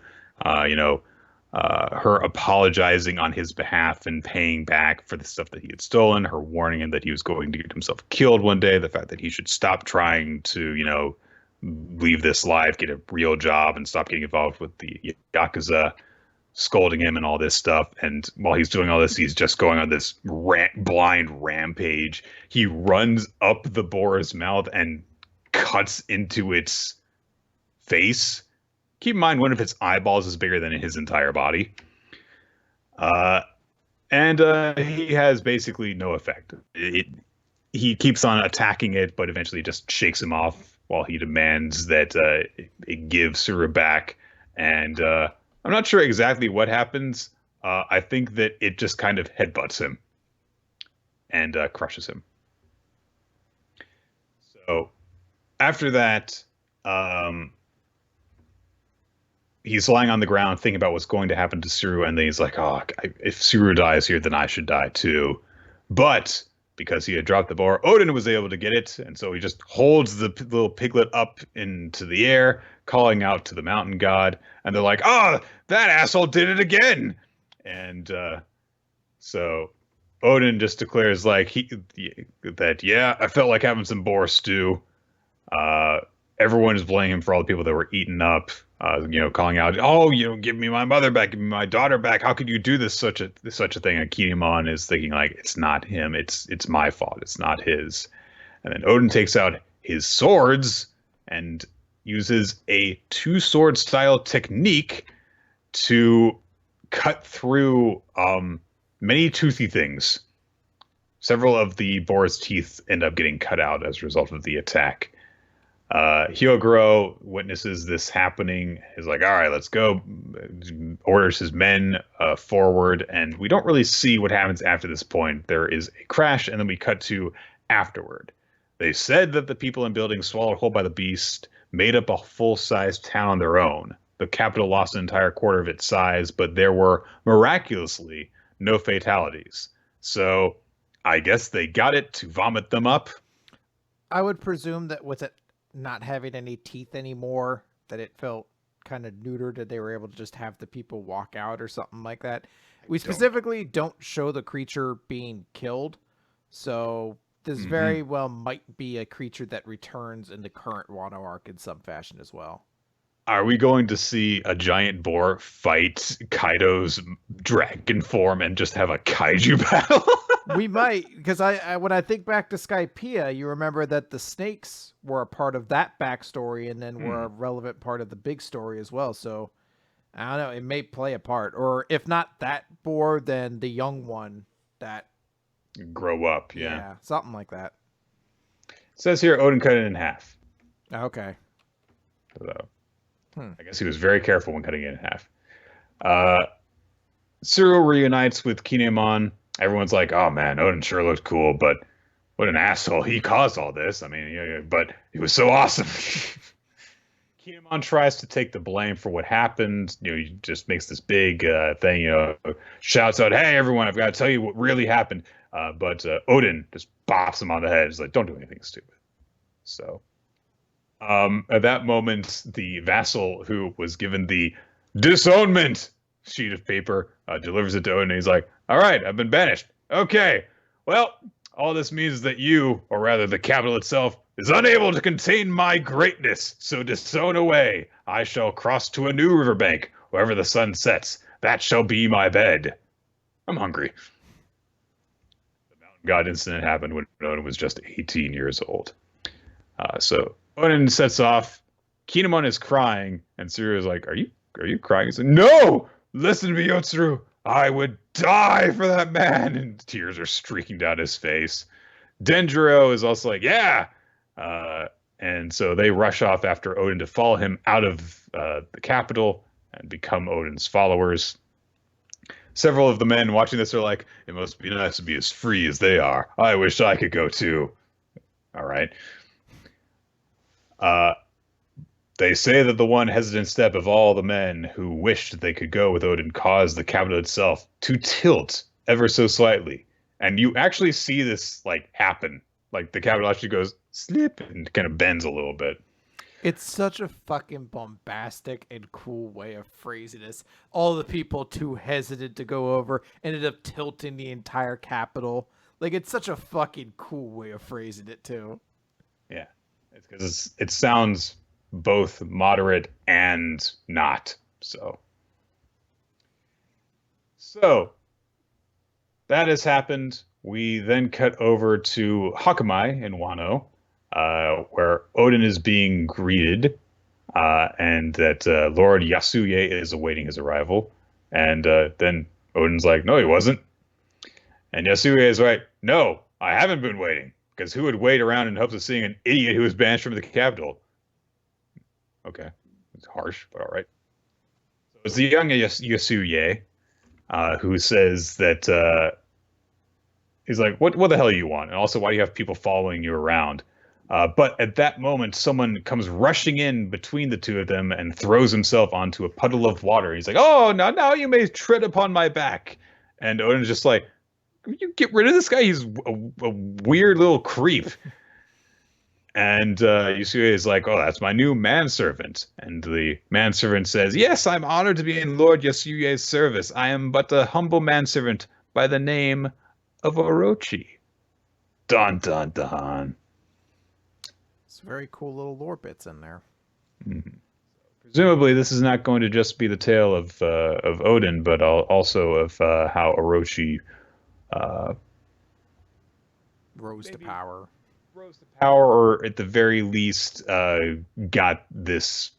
Speaker 1: her apologizing on his behalf and paying back for the stuff that he had stolen, her warning him that he was going to get himself killed one day, the fact that he should stop trying to leave this life, get a real job, and stop getting involved with the Yakuza, scolding him and all this stuff. And while he's doing all this, he's just going on this blind rampage. He runs up the boar's mouth and cuts into its face. Keep in mind, one of its eyeballs is bigger than his entire body. And he has basically no effect. He keeps on attacking it, but eventually just shakes him off while he demands that it give Tsuru back. And I'm not sure exactly what happens. I think that it just kind of headbutts him and crushes him. So after that, he's lying on the ground thinking about what's going to happen to Tsuru, and then he's like, oh, if Tsuru dies here, then I should die too. But because he had dropped the boar, Odin was able to get it, and so he just holds the little piglet up into the air, calling out to the mountain god, and they're like, oh, that asshole did it again! And so Odin just declares like yeah, I felt like having some boar stew. Everyone is blaming him for all the people that were eaten up. Calling out, oh, give me my mother back, give me my daughter back. How could you do this such a thing? And Kinemon is thinking like, it's not him. It's my fault. It's not his. And then Odin takes out his swords and uses a two-sword style technique to cut through many toothy things. Several of the boar's teeth end up getting cut out as a result of the attack. Hyoguro witnesses this happening. He's like, all right, let's go. Orders his men forward, and we don't really see what happens after this point. There is a crash, and then we cut to afterward. They said that the people in buildings swallowed whole by the beast made up a full-sized town on their own. The capital lost an entire quarter of its size, but there were miraculously no fatalities. So I guess they got it to vomit them up.
Speaker 2: I would presume that with it not having any teeth anymore, that it felt kind of neutered, that they were able to just have the people walk out or something like that. We specifically don't show the creature being killed, so this very well might be a creature that returns in the current Wano arc in some fashion as well.
Speaker 1: Are we going to see a giant boar fight Kaido's dragon form and just have a kaiju battle?
Speaker 2: We might, because I when I think back to Skypiea, you remember that the snakes were a part of that backstory and then were a relevant part of the big story as well. So I don't know, it may play a part, or if not that boar, then the young one that
Speaker 1: grow up. Yeah,
Speaker 2: something like that.
Speaker 1: It says here Odin cut it in half.
Speaker 2: Okay.
Speaker 1: So I guess he was very careful when cutting it in half. Tsuru reunites with Kinemon. Everyone's like, oh man, Odin sure looked cool, but what an asshole. He caused all this. I mean, but he was so awesome. Kinemon tries to take the blame for what happened. He just makes this big thing, shouts out, hey, everyone, I've got to tell you what really happened. But Odin just bops him on the head. He's like, don't do anything stupid. So at that moment, the vassal who was given the disownment sheet of paper delivers it to Odin, and he's like, all right, I've been banished. Okay, well, all this means is that you, or rather the capital itself, is unable to contain my greatness, so disown away. I shall cross to a new riverbank. Wherever the sun sets, that shall be my bed. I'm hungry. The mountain god incident happened when Odin was just 18 years old. So Odin sets off. Kinemon is crying, and Tsuru is like, are you crying? He's like, no! Listen to me, Yotsuru. I would die for that man. And tears are streaking down his face. Denjiro is also like, yeah. And so they rush off after Odin to follow him out of the capital and become Odin's followers. Several of the men watching this are like, it must be nice to be as free as they are. I wish I could go too. All right. They say that the one hesitant step of all the men who wished they could go with Odin caused the capital itself to tilt ever so slightly. And you actually see this happen. Like the capital actually goes slip and kind of bends a little bit.
Speaker 2: It's such a fucking bombastic and cool way of phrasing this. All the people too hesitant to go over ended up tilting the entire capital. It's such a fucking cool way of phrasing it too.
Speaker 1: Yeah. It's because it sounds both moderate and not. So that has happened. We then cut over to Hakamai in Wano, where Odin is being greeted, and that Lord Yasuye is awaiting his arrival. And then Odin's like, no, he wasn't. And Yasuye is like, no, I haven't been waiting. Because who would wait around in hopes of seeing an idiot who was banished from the capital? Okay. It's harsh, but all right. So it's the young Yasuye who says that he's like, what the hell do you want? And also, why do you have people following you around? But at that moment, someone comes rushing in between the two of them and throws himself onto a puddle of water. He's like, oh, now you may tread upon my back. And Odin's just like, you get rid of this guy. He's a weird little creep. And Yusue is like, oh, that's my new manservant. And the manservant says, yes, I'm honored to be in Lord Yasuye's service. I am but a humble manservant by the name of Orochi. Dun, dun, dun.
Speaker 2: It's very cool little lore bits in there.
Speaker 1: Mm-hmm. Presumably, this is not going to just be the tale of Odin, but also of how Orochi
Speaker 2: rose to power.
Speaker 1: Rose to power, or at the very least, got this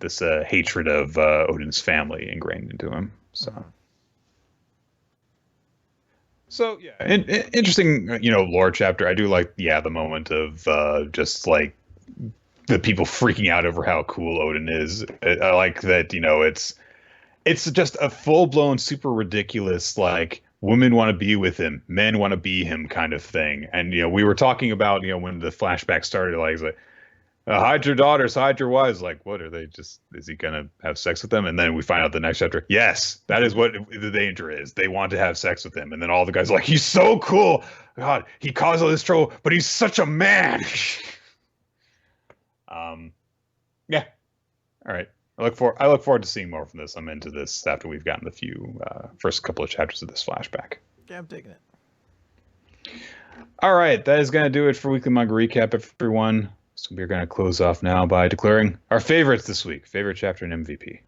Speaker 1: hatred of Odin's family ingrained into him. So yeah, interesting, lore chapter. I do like, the moment of just like the people freaking out over how cool Odin is. I like that, it's just a full blown, super ridiculous, like, women want to be with him, men want to be him kind of thing. And, we were talking about, when the flashback started, like, hide your daughters, hide your wives. Like, what are they is he going to have sex with them? And then we find out the next chapter, yes, that is what the danger is. They want to have sex with him. And then all the guys are like, he's so cool. God, he caused all this trouble, but he's such a man. Yeah. All right. I look forward to seeing more from this. I'm into this after we've gotten the first couple of chapters of this flashback.
Speaker 2: Yeah, I'm digging it.
Speaker 1: All right. That is going to do it for Weekly Manga Recap, everyone. So we're going to close off now by declaring our favorites this week. Favorite chapter and MVP.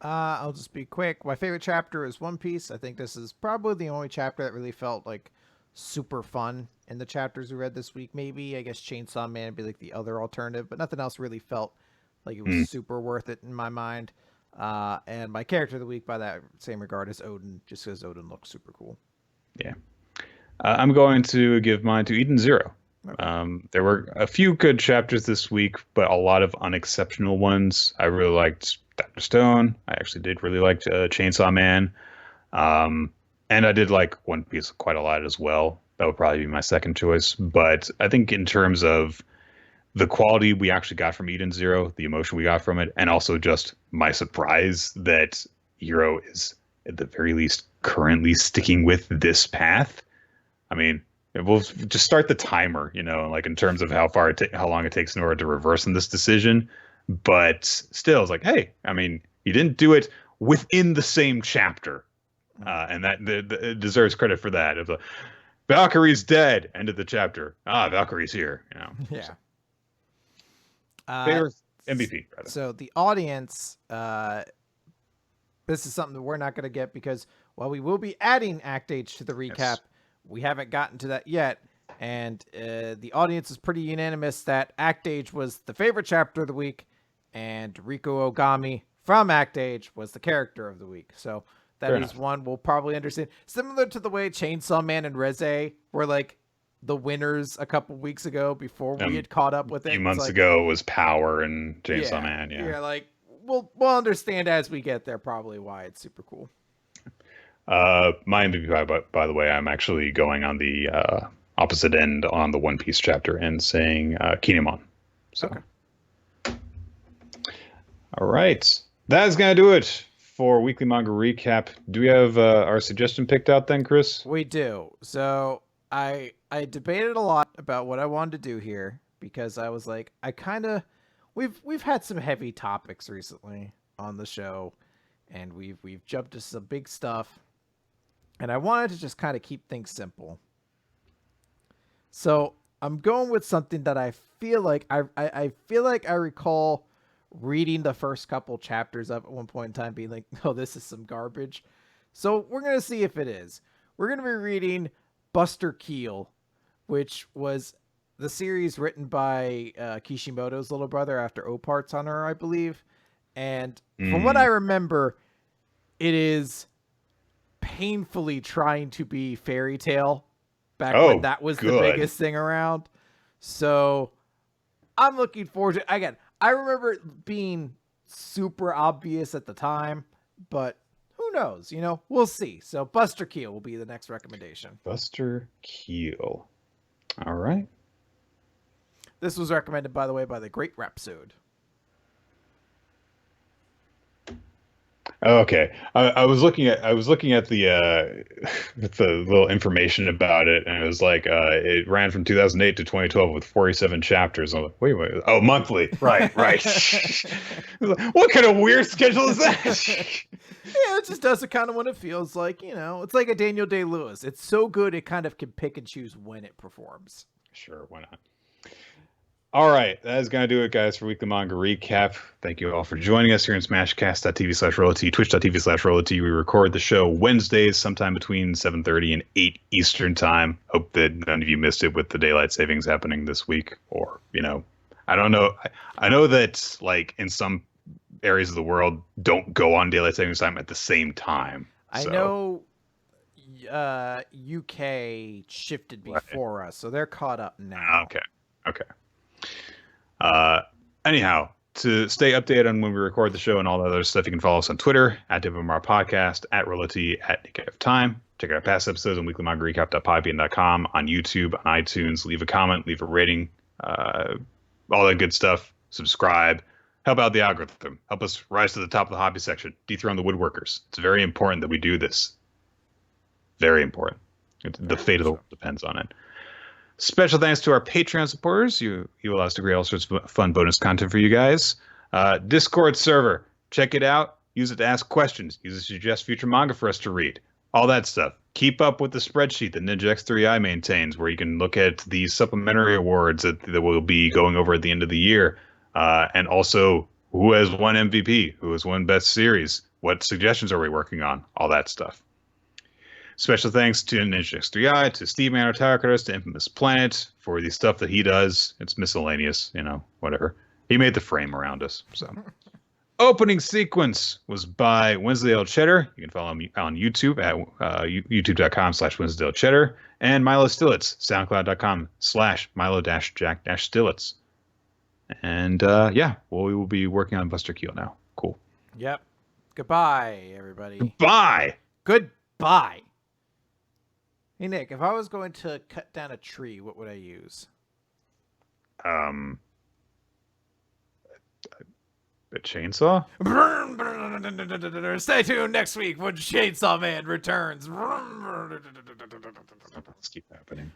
Speaker 2: I'll just be quick. My favorite chapter is One Piece. I think this is probably the only chapter that really felt like super fun in the chapters we read this week. Maybe, I guess, Chainsaw Man would be like the other alternative, but nothing else really felt like it was super worth it in my mind. And my character of the week by that same regard is Odin, just because Odin looks super cool.
Speaker 1: Yeah. I'm going to give mine to Eden Zero. Okay. There were a few good chapters this week, but a lot of unexceptional ones. I really liked Dr. Stone. I actually did really like Chainsaw Man. And I did like One Piece quite a lot as well. That would probably be my second choice. But I think in terms of the quality we actually got from Eden Zero, the emotion we got from it, and also just my surprise that Hero is, at the very least, currently sticking with this path. I mean, we'll just start the timer, like in terms of how long it takes in order to reverse in this decision. But still, it's like, hey, I mean, you didn't do it within the same chapter. And that it deserves credit for that. If Valkyrie's dead, end of the chapter. Valkyrie's here.
Speaker 2: Yeah.
Speaker 1: Favorite MVP, rather.
Speaker 2: So the audience, this is something that we're not going to get because while we will be adding Act H to the recap, we haven't gotten to that yet. And the audience is pretty unanimous that Act H was the favorite chapter of the week, and Riko Ogami from Act H was the character of the week. So that is one we'll probably understand. Similar to the way Chainsaw Man and Reze were like the winners a couple weeks ago before we had caught up with it.
Speaker 1: A few months ago was Power and Chainsaw Man. Yeah,
Speaker 2: like we'll understand as we get there probably why it's super cool.
Speaker 1: My MVP, by the way, I'm actually going on the opposite end on the One Piece chapter and saying Kinemon. So, okay. All right, that is gonna do it for Weekly Manga Recap. Do we have our suggestion picked out then, Chris?
Speaker 2: We do. So I debated a lot about what I wanted to do here because I was like, we've had some heavy topics recently on the show, and we've jumped to some big stuff, and I wanted to just kind of keep things simple. So I'm going with something that I feel like I feel like I recall reading the first couple chapters of at one point in time being like, oh, this is some garbage. So we're gonna see if it is. We're gonna be reading Buster Keel, which was the series written by Kishimoto's little brother after Opart's Hunter, I believe. And from what I remember, it is painfully trying to be fairy tale back when that was the biggest thing around. So I'm looking forward to it. Again, I remember it being super obvious at the time, but who knows? You know, we'll see. So Buster Keel will be the next recommendation.
Speaker 1: Buster Keel. All right.
Speaker 2: This was recommended, by the way, by the Great Rhapsode.
Speaker 1: Okay, I was looking at the the little information about it, and it was like it ran from 2008 to 2012 with 47 chapters. I'm like, wait, oh, monthly, right. What kind of weird schedule is that?
Speaker 2: Yeah, it just does it kind of when it feels like, you know, it's like a Daniel Day-Lewis. It's so good it kind of can pick and choose when it performs.
Speaker 1: Sure, why not? All right, that is going to do it, guys, for Weekly Manga Recap. Thank you all for joining us here in smashcast.tv/royalty, twitch.tv/royalty. We record the show Wednesdays, sometime between 7:30 and 8 Eastern time. Hope that none of you missed it with the daylight savings happening this week. Or, you know, I don't know. I know that, like, in some areas of the world, don't go on daylight savings time at the same time.
Speaker 2: I know UK shifted before us, so they're caught up now.
Speaker 1: Okay. Anyhow, to stay updated on when we record the show and all that other stuff, you can follow us on Twitter at WMR Podcast, at Royalty, at Nick of Time. Check out past episodes on weeklymangarecap.podbean.com, on YouTube, on iTunes. Leave a comment, leave a rating, all that good stuff. Subscribe. Help out the algorithm. Help us rise to the top of the hobby section. Dethrone the woodworkers. It's very important that we do this. Very important. The fate of the world depends on it. Special thanks to our Patreon supporters. You allow us to create all sorts of fun bonus content for you guys. Discord server. Check it out. Use it to ask questions. Use it to suggest future manga for us to read. All that stuff. Keep up with the spreadsheet that Ninja X3i maintains, where you can look at the supplementary awards that we'll be going over at the end of the year. And also, who has won MVP? Who has won Best Series? What suggestions are we working on? All that stuff. Special thanks to Ninja X3i, to Steve Manotarkaros, to Infamous Planet for the stuff that he does. It's miscellaneous, you know, whatever. He made the frame around us. So, opening sequence was by Winsdale Cheddar. You can follow me on YouTube at youtube.com/WinsdaleCheddar, and Milo Stillitz, soundcloud.com/Milo-Jack-Stillitz. And yeah, well, we will be working on Buster Keel now. Cool.
Speaker 2: Yep. Goodbye, everybody.
Speaker 1: Goodbye.
Speaker 2: Goodbye. Hey, Nick, if I was going to cut down a tree, what would I use?
Speaker 1: A chainsaw?
Speaker 2: Stay tuned next week when Chainsaw Man returns.
Speaker 1: Let's keep happening.